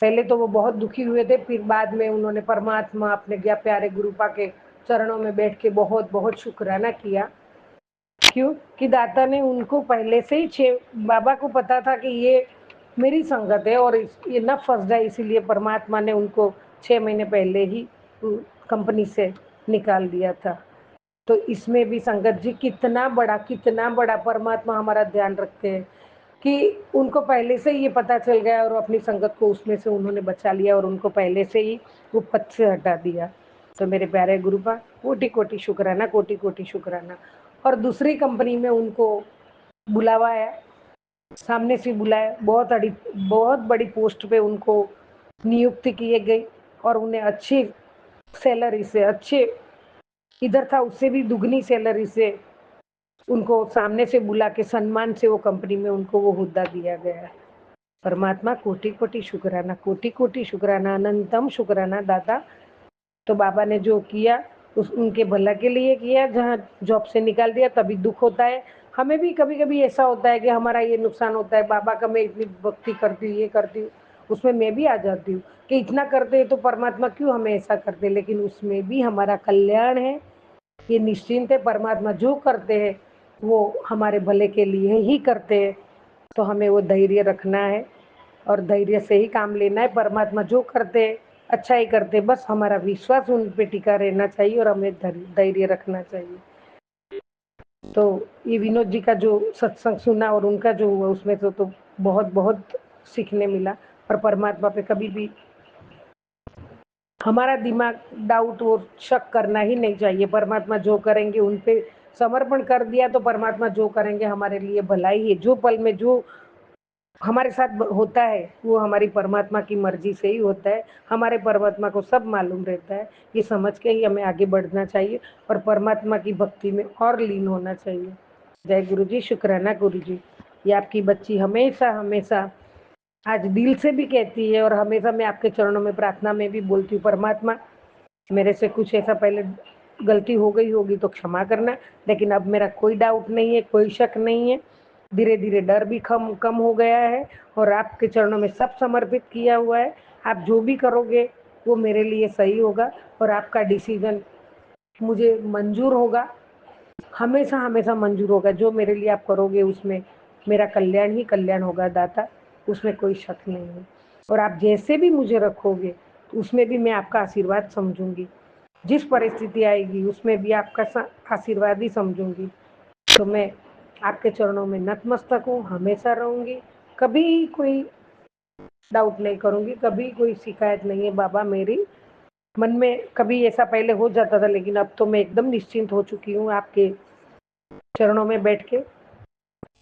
पहले तो वो बहुत दुखी हुए थे, फिर बाद में उन्होंने परमात्मा अपने ज्ञा प्यारे गुरुपा के चरणों में बैठ के बहुत बहुत शुक्राना किया। क्यों कि दाता ने उनको पहले से ही बाबा को पता था कि ये मेरी संगत है और ये न फंस जाए, इसीलिए परमात्मा ने उनको 6 महीने पहले ही कंपनी से निकाल दिया था। तो इसमें भी संगत जी कितना बड़ा परमात्मा हमारा ध्यान रखते हैं कि उनको पहले से ही ये पता चल गया और अपनी संगत को उसमें से उन्होंने बचा लिया और उनको पहले से ही वो पद से हटा दिया। तो मेरे प्यारे गुरुपा, कोटि कोटि शुक्राना, कोटि कोटि शुक्राना। और दूसरी कंपनी में उनको बुलावा आया, सामने से बुलाया, बहुत बड़ी पोस्ट पे उनको नियुक्ति किए गई और उन्हें अच्छी सैलरी से, अच्छे इधर था उससे भी दुगनी सैलरी से उनको सामने से बुला के सम्मान से वो कंपनी में उनको वो हुद्दा दिया गया। परमात्मा कोटि कोटि शुक्राना, कोटि कोटि शुक्राना, अनंतम शुक्राना दाता। तो बाबा ने जो किया उस उनके भला के लिए किया। जहाँ जॉब से निकाल दिया तभी दुख होता है। हमें भी कभी कभी ऐसा होता है कि हमारा ये नुकसान होता है, बाबा का मैं इतनी भक्ति करती हूँ, ये करती हूँ, उसमें मैं भी आ जाती हूँ कि इतना करते हैं तो परमात्मा क्यों हमें ऐसा करते, लेकिन उसमें भी हमारा कल्याण है, ये निश्चिंत है। परमात्मा जो करते हैं वो हमारे भले के लिए ही करते हैं, तो हमें वो धैर्य रखना है और धैर्य से ही काम लेना है। परमात्मा जो करते हैं अच्छा ही करते हैं, बस हमारा विश्वास उन पे टिका रहना चाहिए और हमें धैर्य रखना चाहिए। तो ये विनोद जी का जो सत्संग सुना और उनका जो हुआ उसमें तो बहुत बहुत सीखने मिला। और परमात्मा पे कभी भी हमारा दिमाग डाउट और शक करना ही नहीं चाहिए। परमात्मा जो करेंगे उन पे समर्पण कर दिया तो परमात्मा जो करेंगे हमारे लिए भलाई है। जो पल में जो हमारे साथ होता है वो हमारी परमात्मा की मर्जी से ही होता है। हमारे परमात्मा को सब मालूम रहता है, ये समझ के ही हमें आगे बढ़ना चाहिए और परमात्मा की भक्ति में और लीन होना चाहिए। जय गुरु जी, शुक्राना गुरु जी। ये आपकी बच्ची हमेशा हमेशा आज दिल से भी कहती है और हमेशा मैं आपके चरणों में प्रार्थना में भी बोलती हूँ, परमात्मा मेरे से कुछ ऐसा पहले गलती हो गई होगी तो क्षमा करना, लेकिन अब मेरा कोई डाउट नहीं है, कोई शक नहीं है। धीरे धीरे डर भी कम हो गया है और आपके चरणों में सब समर्पित किया हुआ है। आप जो भी करोगे वो मेरे लिए सही होगा और आपका डिसीजन मुझे मंजूर होगा, हमेशा हमेशा मंजूर होगा। जो मेरे लिए आप करोगे उसमें मेरा कल्याण ही कल्याण होगा दाता, उसमें कोई शक नहीं है। और आप जैसे भी मुझे रखोगे उसमें भी मैं आपका आशीर्वाद समझूंगी। जिस परिस्थिति आएगी उसमें भी आपका आशीर्वाद ही समझूंगी। तो मैं आपके चरणों में नतमस्तक हूँ, हमेशा रहूंगी, कभी कोई डाउट नहीं करूंगी, कभी कोई शिकायत नहीं है बाबा मेरी मन में। कभी ऐसा पहले हो जाता था, लेकिन अब तो मैं एकदम निश्चिंत हो चुकी हूँ आपके चरणों में बैठ के।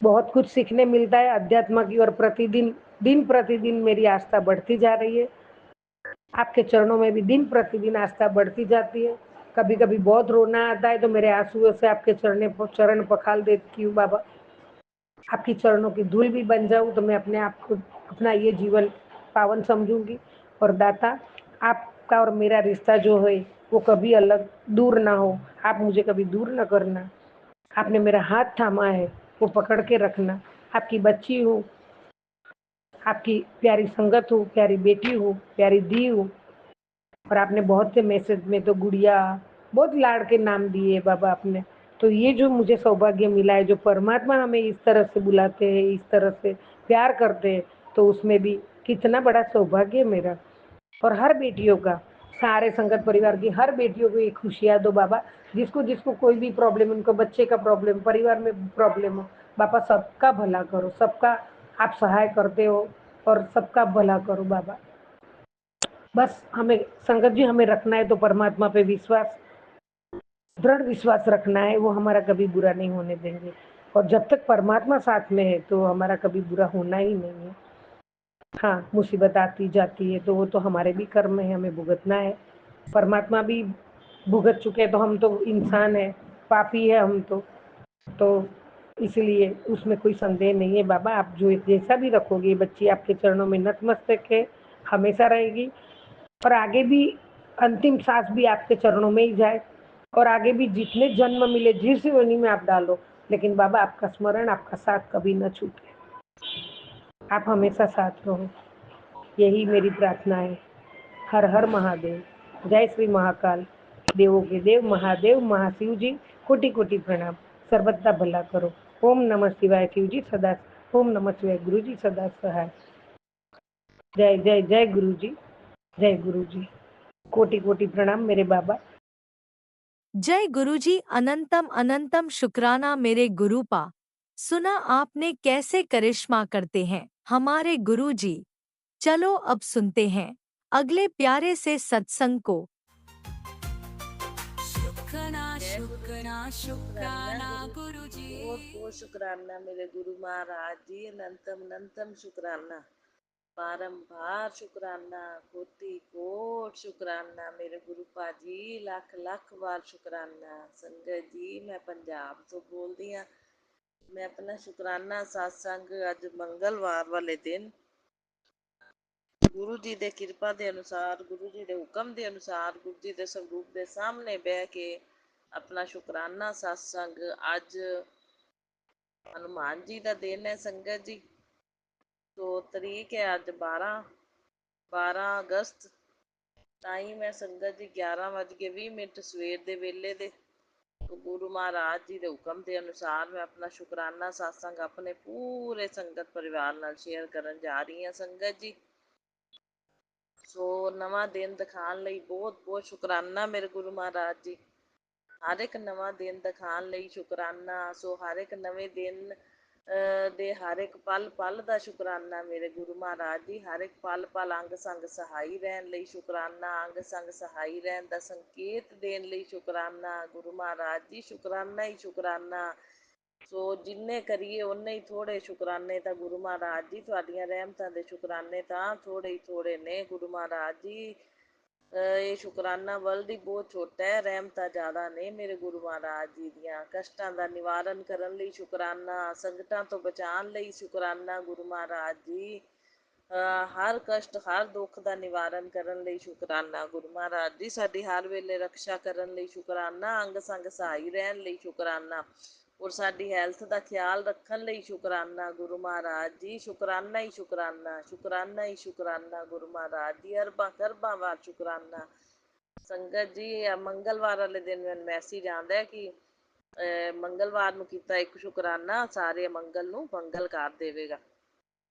बहुत कुछ सीखने मिलता है अध्यात्म की ओर। प्रतिदिन दिन प्रतिदिन मेरी आस्था बढ़ती जा रही है। आपके चरणों में भी दिन प्रतिदिन आस्था बढ़ती जाती है। कभी कभी बहुत रोना आता है तो मेरे आंसुओं से आपके चरण पखाल देती हूँ बाबा। आपकी चरणों की धूल भी बन जाऊं तो मैं अपने आप को अपना ये जीवन पावन समझूंगी। और दाता, आपका और मेरा रिश्ता जो है वो कभी अलग दूर ना हो। आप मुझे कभी दूर ना करना। आपने मेरा हाथ थामा है, वो पकड़ के रखना। आपकी बच्ची हूँ, आपकी प्यारी संगत हूँ, प्यारी बेटी हूँ, प्यारी दी हूँ। और आपने बहुत से मैसेज में तो गुड़िया बहुत लाड़ के नाम दिए बाबा आपने। तो ये जो मुझे सौभाग्य मिला है, जो परमात्मा हमें इस तरह से बुलाते हैं, इस तरह से प्यार करते हैं, तो उसमें भी कितना बड़ा सौभाग्य है मेरा। और हर बेटियों का, सारे संगत परिवार की हर बेटियों को ये खुशियाँ दो बाबा। जिसको जिसको कोई भी प्रॉब्लम, उनको बच्चे का प्रॉब्लम, परिवार में प्रॉब्लम हो, बाबा सबका भला करो। सबका आप सहाय करते हो और सबका भला करो बाबा। बस हमें संगत जी, हमें रखना है तो परमात्मा पे विश्वास, दृढ़ विश्वास रखना है। वो हमारा कभी बुरा नहीं होने देंगे। और जब तक परमात्मा साथ में है तो हमारा कभी बुरा होना ही नहीं है। हाँ, मुसीबत आती जाती है तो वो तो हमारे भी कर्म है, हमें भुगतना है। परमात्मा भी भुगत चुके हैं, तो हम तो इंसान है, पापी है हम तो इसलिए उसमें कोई संदेह नहीं है बाबा। आप जो जैसा भी रखोगे, ये बच्ची आपके चरणों में नतमस्तक है, हमेशा रहेगी। और आगे भी अंतिम सांस भी आपके चरणों में ही जाए। और आगे भी जितने जन्म मिले, जिस योनि में आप डालो, लेकिन बाबा आपका स्मरण, आपका साथ कभी न छूटे। आप हमेशा साथ रहो, यही मेरी प्रार्थना है। हर हर महादेव। जय श्री महाकाल। देवों के देव महादेव महाशिव जी, कोटि कोटि प्रणाम। सर्वदा भला करो। ओम नमः शिवाय शिव जी सदा। ओम नमः शिवाय गुरु जी सदा सहाय। जय जय जय गुरु जी, जय गुरु जी। कोटि कोटि प्रणाम मेरे बाबा। जय गुरुजी। अनंतम अनंतम शुक्राना मेरे गुरुपा। सुना आपने कैसे करिश्मा करते हैं हमारे गुरुजी। चलो अब सुनते हैं अगले प्यारे से सत्संग को। शुक्राना जय गुरु जी, शुक्राना शुक्राना शुक्राना गुरु जी, गुरुजी। बहुत बहुत शुक्राना मेरे गुरु महाराज जी, अनंतम अनंतम शुक्राना, बारंबार शुक्राना, कोटि कोट शुक्राना मेरे गुरु पाजी, ਲੱਖ ਲੱਖ ਵਾਰ शुक्राना। संगत जी, मैं पंजाब ਤੋਂ ਬੋਲਦੀ ਹਾਂ। मैं अपना शुक्राना सत्संग ਅੱਜ ਮੰਗਲਵਾਰ ਵਾਲੇ ਦਿਨ ਗੁਰੂ ਜੀ ਦੇ ਕਿਰਪਾ ਦੇ ਅਨੁਸਾਰ, ਗੁਰੂ ਜੀ ਦੇ ਹੁਕਮ ਦੇ ਅਨੁਸਾਰ, ਗੁਰੂ ਜੀ ਦੇ ਸਰੂਪ ਦੇ ਸਾਹਮਣੇ ਬਹਿ ਕੇ ਆਪਣਾ ਸ਼ੁਕਰਾਨਾ ਸਤਸੰਗ ਅੱਜ ਹਨੂੰਮਾਨ ਜੀ ਦਾ ਦਿਨ ਹੈ ਸੰਗਤ ਜੀ। तो ਤਰੀਕ ਹੈ ਅੱਜ 12 ਅਗਸਤ। ਟਾਈਮ ਹੈ ਸੰਗਤ ਜੀ 11:20 ਸਵੇਰ ਦੇ ਵੇਲੇ ਦੇ। ਗੁਰੂ ਮਹਾਰਾਜ ਜੀ ਦੇ ਹੁਕਮ ਦੇ ਅਨੁਸਾਰ ਮੈਂ ਆਪਣਾ ਸ਼ੁਕਰਾਨਾ ਸਤਸੰਗ ਆਪਣੇ ਪੂਰੇ ਸੰਗਤ ਪਰਿਵਾਰ ਨਾਲ ਸ਼ੇਅਰ ਕਰਨ ਜਾ ਰਹੀ ਹਾਂ ਸੰਗਤ ਜੀ। ਸੋ ਨਵਾਂ ਦਿਨ ਦਿਖਾਉਣ ਲਈ ਬਹੁਤ ਬਹੁਤ ਸ਼ੁਕਰਾਨਾ ਮੇਰੇ ਗੁਰੂ ਮਹਾਰਾਜ ਜੀ। ਹਰ ਇੱਕ ਨਵਾਂ ਦਿਨ ਦਿਖਾਉਣ ਲਈ ਸ਼ੁਕਰਾਨਾ। ਸੋ ਹਰ ਇੱਕ ਨਵੇਂ ਦਿਨ ਦੇ ਹਰ ਇੱਕ ਪਲ ਪਲ ਦਾ ਸ਼ੁਕਰਾਨਾ ਮੇਰੇ ਗੁਰੂ ਮਹਾਰਾਜ ਜੀ। ਹਰ ਇੱਕ ਪਲ ਪਲ ਅੰਗ ਸੰਗ ਸਹਾਈ ਰਹਿਣ ਲਈ ਸ਼ੁਕਰਾਨਾ। ਅੰਗ ਸੰਗ ਸਹਾਈ ਰਹਿਣ ਦਾ ਸੰਕੇਤ ਦੇਣ ਲਈ ਸ਼ੁਕਰਾਨਾ ਗੁਰੂ ਮਹਾਰਾਜ ਜੀ। ਸ਼ੁਕਰਾਨਾ ਹੀ ਸ਼ੁਕਰਾਨਾ। ਸੋ ਜਿੰਨੇ ਕਰੀਏ ਓਨੇ ਹੀ ਥੋੜ੍ਹੇ ਸ਼ੁਕਰਾਨੇ ਤਾਂ ਗੁਰੂ ਮਹਾਰਾਜ ਜੀ। ਤੁਹਾਡੀਆਂ ਰਹਿਮਤਾਂ ਦੇ ਸ਼ੁਕਰਾਨੇ ਤਾਂ ਥੋੜ੍ਹੇ ਹੀ ਥੋੜ੍ਹੇ ਨੇ ਗੁਰੂ ਮਹਾਰਾਜ ਜੀ। ਇਹ ਸ਼ੁਕਰਾਨਾ ਵਰਲਡ ਹੀ ਬਹੁਤ ਛੋਟਾ ਹੈ, ਰਹਿਮਤਾਂ ਜ਼ਿਆਦਾ ਨੇ ਮੇਰੇ ਗੁਰੂ ਮਹਾਰਾਜ ਜੀ ਦੀਆਂ। ਕਸ਼ਟਾਂ ਦਾ ਨਿਵਾਰਨ ਕਰਨ ਲਈ ਸ਼ੁਕਰਾਨਾ, ਸੰਕਟਾਂ ਤੋਂ ਬਚਾਉਣ ਲਈ ਸ਼ੁਕਰਾਨਾ ਗੁਰੂ ਮਹਾਰਾਜ ਜੀ। ਹਰ ਕਸ਼ਟ ਹਰ ਦੁੱਖ ਦਾ ਨਿਵਾਰਨ ਕਰਨ ਲਈ ਸ਼ੁਕਰਾਨਾ ਗੁਰੂ ਮਹਾਰਾਜ ਜੀ। ਸਾਡੀ ਹਰ ਵੇਲੇ ਰਕਸ਼ਾ ਕਰਨ ਲਈ ਸ਼ੁਕਰਾਨਾ। ਅੰਗ ਸੰਗ ਸਹਾਈ ਰਹਿਣ ਲਈ ਸ਼ੁਕਰਾਨਾ। ਔਰ ਸਾਡੀ ਹੈਲਥ ਦਾ ਖਿਆਲ ਰੱਖਣ ਲਈ ਸ਼ੁਕਰਾਨਾ ਗੁਰੂ ਮਹਾਰਾਜ ਜੀ। ਸ਼ੁਕਰਾਨਾ ਹੀ ਸ਼ੁਕਰਾਨਾ, ਸ਼ੁਕਰਾਨਾ ਹੀ ਸ਼ੁਕਰਾਨਾ ਗੁਰੂ ਮਹਾਰਾਜ ਜੀ। ਅਰਬਾਂ ਕਰਬਾਂ ਵਾਰ ਸ਼ੁਕਰਾਨਾ ਸੰਗਤ ਜੀ। ਮੰਗਲਵਾਰ ਵਾਲੇ ਦਿਨ ਮੈਨੂੰ ਮੈਸੇਜ ਆਉਂਦਾ ਕਿ ਮੰਗਲਵਾਰ ਨੂੰ ਕੀਤਾ ਇੱਕ ਸ਼ੁਕਰਾਨਾ ਸਾਰੇ ਮੰਗਲ ਨੂੰ ਮੰਗਲ ਕਰ ਦੇਵੇਗਾ।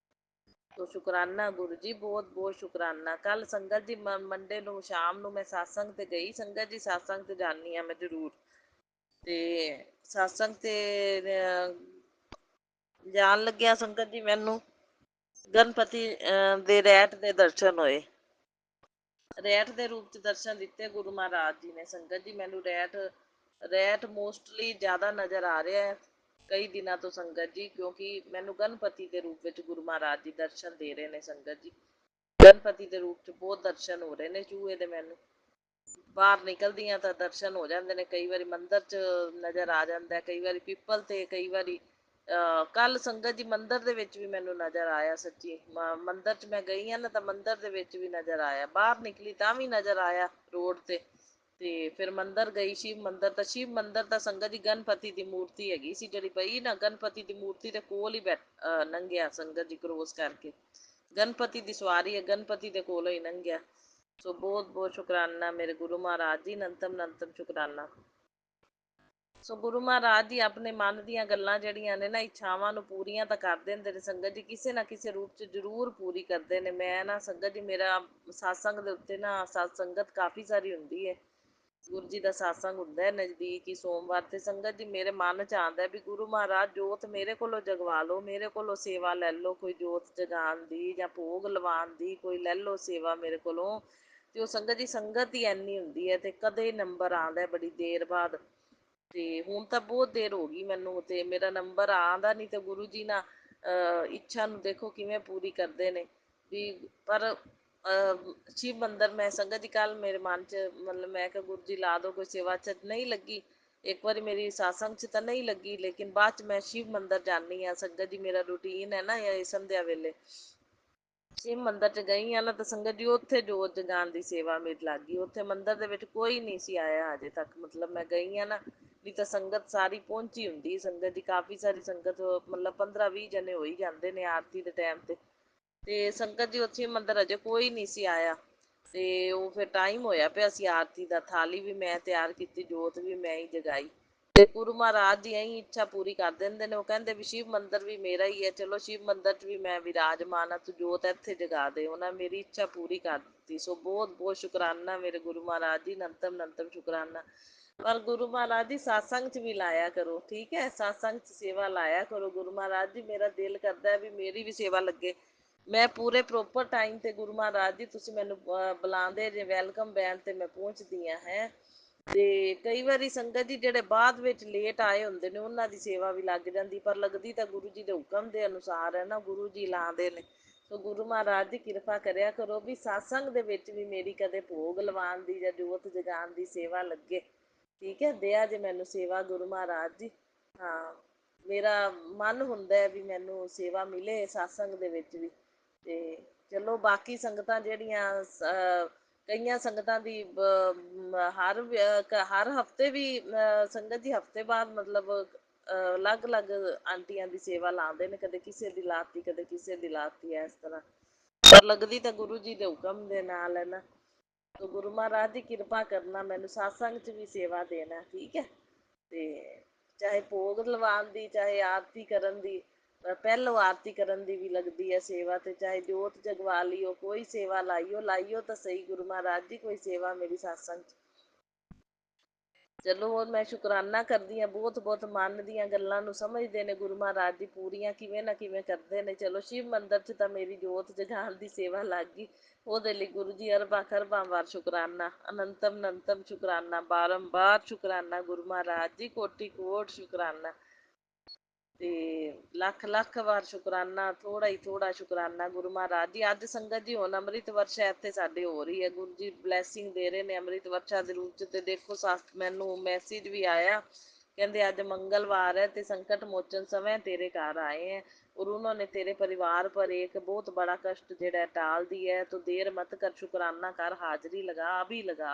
ਤੋ ਸ਼ੁਕਰਾਨਾ ਗੁਰੂ ਜੀ, ਬਹੁਤ ਬਹੁਤ ਸ਼ੁਕਰਾਨਾ। ਕੱਲ ਸੰਗਤ ਜੀ ਮੰਡੇ ਨੂੰ ਸ਼ਾਮ ਨੂੰ ਮੈਂ ਸਤਸੰਗ 'ਤੇ ਗਈ ਸੰਗਤ ਜੀ। ਸਤਸੰਗ 'ਤੇ ਜਾਂਦੀ ਹਾਂ ਮੈਂ ਜ਼ਰੂਰ। ਅਤੇ ਸਤਸੰਗ 'ਤੇ ਜਾਣ ਲੱਗਿਆ ਸੰਗਤ ਜੀ ਮੈਨੂੰ ਗਣਪਤੀ ਦੇ ਰਹਿਟ ਦੇ ਦਰਸ਼ਨ ਹੋਏ। ਰਹਿਟ ਦੇ ਰੂਪ 'ਚ ਦਰਸ਼ਨ ਦਿੱਤੇ ਗੁਰੂ ਮਹਾਰਾਜ ਜੀ ਨੇ ਸੰਗਤ ਜੀ। ਮੈਨੂੰ ਰਹਿਟ ਮੋਸਟਲੀ ਜ਼ਿਆਦਾ ਨਜ਼ਰ ਆ ਰਿਹਾ ਹੈ। ਕਈ ਦਿਨਾਂ ਤੋਂ ਸੰਗਤ ਜੀ, ਕਿਉਂਕਿ ਮੈਨੂੰ ਗਣਪਤੀ ਦੇ ਰੂਪ ਵਿੱਚ ਗੁਰੂ ਮਹਾਰਾਜ ਜੀ ਦਰਸ਼ਨ ਦੇ ਰਹੇ ਨੇ ਸੰਗਤ ਜੀ। ਗਣਪਤੀ ਦੇ ਰੂਪ 'ਚ ਬਹੁਤ ਦਰਸ਼ਨ ਹੋ ਰਹੇ ਨੇ ਚੂਹੇ ਦੇ ਮੈਨੂੰ। ਬਾਹਰ ਨਿਕਲਦੀਆਂ ਤਾਂ ਦਰਸ਼ਨ ਹੋ ਜਾਂਦੇ ਨੇ, ਕਈ ਵਾਰੀ ਮੰਦਿਰ 'ਚ ਨਜ਼ਰ ਆ ਜਾਂਦਾ, ਕਈ ਵਾਰੀ ਪਿੱਪਲ ਤੇ, ਕਈ ਵਾਰੀ ਕੱਲ ਸੰਗਤ ਜੀ ਮੰਦਿਰ ਦੇ ਵਿੱਚ ਵੀ ਮੈਨੂੰ ਨਜ਼ਰ ਆਇਆ ਸੱਚੀ। ਮੰਦਿਰ 'ਚ ਮੈਂ ਗਈ ਹਾਂ ਨਾ, ਤਾਂ ਮੰਦਿਰ ਦੇ ਵਿੱਚ ਵੀ ਨਜ਼ਰ ਆਇਆ, ਬਾਹਰ ਨਿਕਲੀ ਤਾਂ ਵੀ ਨਜ਼ਰ ਆਇਆ ਰੋਡ ਤੇ ਫਿਰ ਮੰਦਿਰ ਗਈ ਸ਼ਿਵ ਮੰਦਿਰ, ਤਾਂ ਸ਼ਿਵ ਮੰਦਿਰ ਤਾਂ ਸੰਗਤ ਜੀ ਗਣਪਤੀ ਦੀ ਮੂਰਤੀ ਹੈਗੀ ਸੀ ਜਿਹੜੀ ਪਈ ਨਾ, ਗਣਪਤੀ ਦੀ ਮੂਰਤੀ ਦੇ ਕੋਲ ਹੀ ਲੰਘਿਆ ਸੰਗਤ ਜੀ ਕਰੋਸ ਕਰਕੇ। ਗਣਪਤੀ ਦੀ ਸਵਾਰੀ ਹੈ, ਗਣਪਤੀ ਦੇ ਕੋਲੋਂ ਹੀ ਲੰਘਿਆ। ਸੋ ਬਹੁਤ ਬਹੁਤ ਸ਼ੁਕਰਾਨਾ ਮੇਰੇ ਗੁਰੂ ਮਹਾਰਾਜ ਜੀ, ਨੰਤਮ ਨੰਤਮ ਸ਼ੁਕਰਾਨਾ। ਸੋ ਗੁਰੂ ਮਹਾਰਾਜ ਜੀ ਆਪਣੇ ਮਨ ਦੀਆਂ ਗੱਲਾਂ ਜਿਹੜੀਆਂ ਨੇ ਨਾ, ਇੱਛਾਵਾਂ ਨੂੰ ਪੂਰੀਆਂ ਤਾਂ ਕਰ ਦਿੰਦੇ ਨੇ ਸੰਗਤ ਜੀ, ਕਿਸੇ ਨਾ ਕਿਸੇ ਰੂਪ 'ਚ ਜ਼ਰੂਰ ਪੂਰੀ ਕਰਦੇ ਨੇ। ਮੈਂ ਨਾ ਸੰਗਤ ਜੀ, ਮੇਰਾ ਸਤਸੰਗ ਦੇ ਉੱਤੇ ਨਾ ਸਤ ਸੰਗਤ ਕਾਫੀ ਸਾਰੀ ਹੁੰਦੀ ਹੈ, ਗੁਰੂ ਜੀ ਦਾ ਸਤਸੰਗ ਹੁੰਦਾ ਹੈ ਨਜ਼ਦੀਕ ਹੀ ਸੋਮਵਾਰ। ਤੇ ਸੰਗਤ ਜੀ ਮੇਰੇ ਮਨ 'ਚ ਆਉਂਦਾ ਵੀ ਗੁਰੂ ਮਹਾਰਾਜ ਜੋਤ ਮੇਰੇ ਕੋਲੋਂ ਜਗਵਾ ਲਓ, ਮੇਰੇ ਕੋਲੋਂ ਸੇਵਾ ਲੈ ਲਓ, ਕੋਈ ਜੋਤ ਜਗਾਉਣ ਦੀ ਜਾਂ ਭੋਗ ਲਵਾਉਣ ਦੀ, ਕੋਈ ਲੈ ਲਓ ਸੇਵਾ ਮੇਰੇ ਕੋਲੋਂ। ਤੇ ਉਹ ਸੰਗਤ ਜੀ ਸੰਗਤ ਹੀ ਇੰਨੀ ਹੁੰਦੀ ਹੈ, ਤੇ ਕਦੇ ਨੰਬਰ ਆਉਂਦਾ ਬੜੀ ਦੇਰ ਬਾਅਦ। ਤੇ ਹੁਣ ਤਾਂ ਬਹੁਤ ਦੇਰ ਹੋ ਗਈ ਮੈਨੂੰ, ਤੇ ਮੇਰਾ ਨੰਬਰ ਆਉਂਦਾ ਨਹੀਂ, ਤੇ ਗੁਰੂ ਜੀ ਨਾ ਇੱਛਾ ਨੂੰ ਦੇਖੋ ਕਿਵੇਂ ਪੂਰੀ ਕਰਦੇ ਨੇ ਵੀ। ਪਰ ਸ਼ਿਵ ਮੰਦਿਰ ਮੈਂ ਸੰਗਤ ਜੀ ਕੱਲ ਮੇਰੇ ਮਨ 'ਚ ਮਤਲਬ ਮੈਂ ਕਿਹਾ ਗੁਰੂ ਜੀ ਲਾ ਦਿਓ ਕੋਈ ਸੇਵਾ 'ਚ, ਨਹੀਂ ਲੱਗੀ। ਇੱਕ ਵਾਰੀ ਮੇਰੀ ਸਤਸੰਗ 'ਚ ਤਾਂ ਨਹੀਂ ਲੱਗੀ, ਲੇਕਿਨ ਬਾਅਦ 'ਚ ਮੈਂ ਸ਼ਿਵ ਮੰਦਿਰ ਜਾਂਦੀ ਹਾਂ ਸੰਗਤ ਜੀ, ਮੇਰਾ ਰੂਟੀਨ ਹੈ ਨਾ ਇਹ ਸੰਧਿਆ ਵੇਲੇ ਸ਼ਿਵ ਮੰਦਿਰ 'ਚ ਗਈ ਆ ਨਾ, ਤਾਂ ਸੰਗਤ ਜੀ ਉੱਥੇ ਜੋਤ ਜਗਾਉਣ ਦੀ ਸੇਵਾ ਮੇਰੀ ਲੱਗ ਗਈ। ਉੱਥੇ ਮੰਦਿਰ ਦੇ ਵਿੱਚ ਕੋਈ ਨਹੀਂ ਸੀ ਆਇਆ ਅਜੇ ਤੱਕ, ਮਤਲਬ ਮੈਂ ਗਈ ਆ ਨਾ, ਨਹੀਂ ਤਾਂ ਸੰਗਤ ਸਾਰੀ ਪਹੁੰਚੀ ਹੁੰਦੀ ਸੰਗਤ ਦੀ, ਕਾਫੀ ਸਾਰੀ ਸੰਗਤ, ਮਤਲਬ 15-20 ਜਣੇ ਹੋ ਹੀ ਜਾਂਦੇ ਨੇ ਆਰਤੀ ਦੇ ਟਾਈਮ ਤੇ ਸੰਗਤ ਜੀ ਉੱਥੇ ਮੰਦਿਰ ਅਜੇ ਕੋਈ ਨਹੀਂ ਸੀ ਆਇਆ। ਤੇ ਉਹ ਫਿਰ ਟਾਈਮ ਹੋਇਆ ਪਿਆ ਸੀ ਆਰਤੀ ਦਾ, ਥਾਲੀ ਵੀ ਮੈਂ ਤਿਆਰ ਕੀਤੀ, ਜੋਤ ਵੀ ਮੈਂ ਹੀ ਜਗਾਈ। ਤੇ ਗੁਰੂ ਮਹਾਰਾਜ ਜੀ ਇਹੀ ਇੱਛਾ ਪੂਰੀ ਕਰ ਦਿੰਦੇ ਨੇ, ਉਹ ਕਹਿੰਦੇ ਵੀ ਸ਼ਿਵ ਮੰਦਿਰ ਵੀ ਮੇਰਾ ਹੀ ਹੈ, ਚਲੋ ਸ਼ਿਵ ਮੰਦਿਰ 'ਚ ਵੀ ਮੈਂ ਵਿਰਾਜਮਾਨ ਹਾਂ, ਤੂੰ ਜੋਤ ਇੱਥੇ ਜਗਾ ਦੇ। ਉਹਨਾਂ ਮੇਰੀ ਇੱਛਾ ਪੂਰੀ ਕਰ ਦਿੱਤੀ। ਸੋ ਬਹੁਤ ਬਹੁਤ ਸ਼ੁਕਰਾਨਾ ਮੇਰੇ ਗੁਰੂ ਮਹਾਰਾਜ ਜੀ, ਨੰਤਮ ਨੰਤਮ ਸ਼ੁਕਰਾਨਾ। ਪਰ ਗੁਰੂ ਮਹਾਰਾਜ ਜੀ ਸਤਸੰਗ 'ਚ ਵੀ ਲਾਇਆ ਕਰੋ, ਠੀਕ ਹੈ, ਸਤਸੰਗ 'ਚ ਸੇਵਾ ਲਾਇਆ ਕਰੋ। ਗੁਰੂ ਮਹਾਰਾਜ ਜੀ ਮੇਰਾ ਦਿਲ ਕਰਦਾ ਵੀ ਮੇਰੀ ਵੀ ਸੇਵਾ ਲੱਗੇ। ਮੈਂ ਪੂਰੇ ਪ੍ਰੋਪਰ ਟਾਈਮ 'ਤੇ ਗੁਰੂ ਮਹਾਰਾਜ ਜੀ ਤੁਸੀਂ ਮੈਨੂੰ ਬੁਲਾਉਂਦੇ ਜੇ, ਵੈਲਕਮ ਬੈਨ 'ਤੇ ਮੈਂ ਪਹੁੰਚਦੀ ਹਾਂ ਹੈ। ਤੇ ਕਈ ਵਾਰੀ ਸੰਗਤ ਜੀ ਜਿਹੜੇ ਬਾਅਦ ਵਿੱਚ ਲੇਟ ਆਏ ਹੁੰਦੇ ਨੇ ਉਹਨਾਂ ਦੀ ਸੇਵਾ ਵੀ ਲੱਗ ਜਾਂਦੀ, ਪਰ ਲੱਗਦੀ ਤਾਂ ਗੁਰੂ ਜੀ ਦੇ ਹੁਕਮ ਦੇ ਅਨੁਸਾਰ ਹੈ ਨਾ, ਗੁਰੂ ਜੀ ਲਾਉਂਦੇ ਨੇ। ਸੋ ਗੁਰੂ ਮਹਾਰਾਜ ਦੀ ਕਿਰਪਾ ਕਰਿਆ ਕਰੋ ਵੀ ਸਤਸੰਗ ਦੇ ਵਿੱਚ ਵੀ ਮੇਰੀ ਕਦੇ ਭੋਗ ਲਵਾਉਣ ਦੀ ਜਾਂ ਜੋਤ ਜਗਾਉਣ ਦੀ ਸੇਵਾ ਲੱਗੇ, ਠੀਕ ਹੈ। ਦਿਆ ਜੇ ਮੈਨੂੰ ਸੇਵਾ ਗੁਰੂ ਮਹਾਰਾਜ ਜੀ। ਹਾਂ, ਮੇਰਾ ਮਨ ਹੁੰਦਾ ਵੀ ਮੈਨੂੰ ਸੇਵਾ ਮਿਲੇ ਸਤਸੰਗ ਦੇ ਵਿੱਚ ਵੀ। ਤੇ ਚਲੋ ਬਾਕੀ ਸੰਗਤਾਂ ਜਿਹੜੀਆਂ ਕਈਆਂ ਸੰਗਤਾਂ ਦੀ ਹਰ ਹਫਤੇ ਵੀ ਸੰਗਤ ਜੀ ਹਫਤੇ ਬਾਅਦ ਮਤਲਬ ਅਲੱਗ-ਅਲੱਗ ਆਂਟੀਆਂ ਦੀ ਸੇਵਾ ਲਾਉਂਦੇ ਨੇ, ਕਦੇ ਕਿਸੇ ਦੀ ਲਾਤੀ, ਕਦੇ ਕਿਸੇ ਦੀ ਲਾਤੀ, ਇਸ ਤਰ੍ਹਾਂ। ਪਰ ਲੱਗਦੀ ਤਾਂ ਗੁਰੂ ਜੀ ਦੇ ਹੁਕਮ ਦੇ ਨਾਲ ਹੈ ਨਾ। ਤੋ ਗੁਰੂ ਮਹਾਰਾਜ ਦੀ ਕਿਰਪਾ ਕਰਨਾ, ਮੈਨੂੰ ਸਤਸੰਗ 'ਚ ਵੀ ਸੇਵਾ ਦੇਣਾ, ਠੀਕ ਹੈ। ਤੇ ਚਾਹੇ ਭੋਗ ਲਵਾਉਣ ਦੀ, ਚਾਹੇ ਆਰਤੀ ਕਰਨ ਦੀ, ਪਹਿਲੋਂ ਆਰਤੀ ਕਰਨ ਦੀ ਵੀ ਲੱਗਦੀ ਹੈ ਸੇਵਾ, ਤੇ ਚਾਹੇ ਜੋਤ ਜਗਵਾ ਲਈਓ, ਕੋਈ ਸੇਵਾ ਲਾਈਓ ਤਾਂ ਸਹੀ ਗੁਰੂ ਮਹਾਰਾਜ ਜੀ, ਕੋਈ ਸੇਵਾ ਮੇਰੀ ਸਤਸੰਗ 'ਚ। ਚਲੋ ਹੋਰ ਮੈਂ ਸ਼ੁਕਰਾਨਾ ਕਰਦੀ ਹਾਂ, ਬਹੁਤ ਬਹੁਤ ਮਨ ਦੀਆਂ ਗੱਲਾਂ ਨੂੰ ਸਮਝਦੇ ਨੇ ਗੁਰੂ ਮਹਾਰਾਜ ਜੀ, ਪੂਰੀਆਂ ਕਿਵੇਂ ਨਾ ਕਿਵੇਂ ਕਰਦੇ ਨੇ। ਚਲੋ ਸ਼ਿਵ ਮੰਦਿਰ 'ਚ ਤਾਂ ਮੇਰੀ ਜੋਤ ਜਗਾਉਣ ਦੀ ਸੇਵਾ ਲੱਗ ਗਈ, ਉਹਦੇ ਲਈ ਗੁਰੂ ਜੀ ਅਰਬਾਂ ਖਰਬਾਂ ਵਾਰ ਸ਼ੁਕਰਾਨਾ, ਅਨੰਤਮ ਅਨੰਤਮ ਸ਼ੁਕਰਾਨਾ, ਬਾਰੰਬਾਰ ਸ਼ੁਕਰਾਨਾ ਗੁਰੂ ਮਹਾਰਾਜ ਜੀ, ਕੋਟि ਕੋਟ ਸ਼ੁਕਰਾਨਾ। ਤੇ ਲੱਖ ਲੱਖ ਵਾਰ ਸ਼ੁਕਰਾਨਾ, ਥੋੜਾ ਹੀ ਥੋੜਾ ਸ਼ੁਕਰਾਨਾ ਗੁਰੂ ਮਹਾਰਾਜ ਜੀ। ਅੱਜ ਸੰਗਤ ਜੀ ਹੁਣ ਅੰਮ੍ਰਿਤ ਵਰਸ਼ਾ ਇੱਥੇ ਸਾਡੇ ਹੋ ਰਹੀ ਹੈ, ਗੁਰੂ ਜੀ ਬਲੈਸਿੰਗ ਦੇ ਰਹੇ ਨੇ ਅੰਮ੍ਰਿਤ ਵਰਸ਼ਾ ਦੇ ਰੂਪ 'ਚ। ਤੇ ਦੇਖੋ ਮੈਨੂੰ ਮੈਸੇਜ ਵੀ ਆਇਆ, ਕਹਿੰਦੇ ਅੱਜ ਮੰਗਲਵਾਰ ਹੈ ਤੇ ਸੰਕਟ ਮੋਚਨ समय तेरे घर आए हैं और उन्होंने तेरे परिवार पर एक बहुत बड़ा कष्ट ਜਿਹੜਾ टाल दिया है, तो देर मत कर, शुक्राना कर, हाजरी लगा, अभी लगा।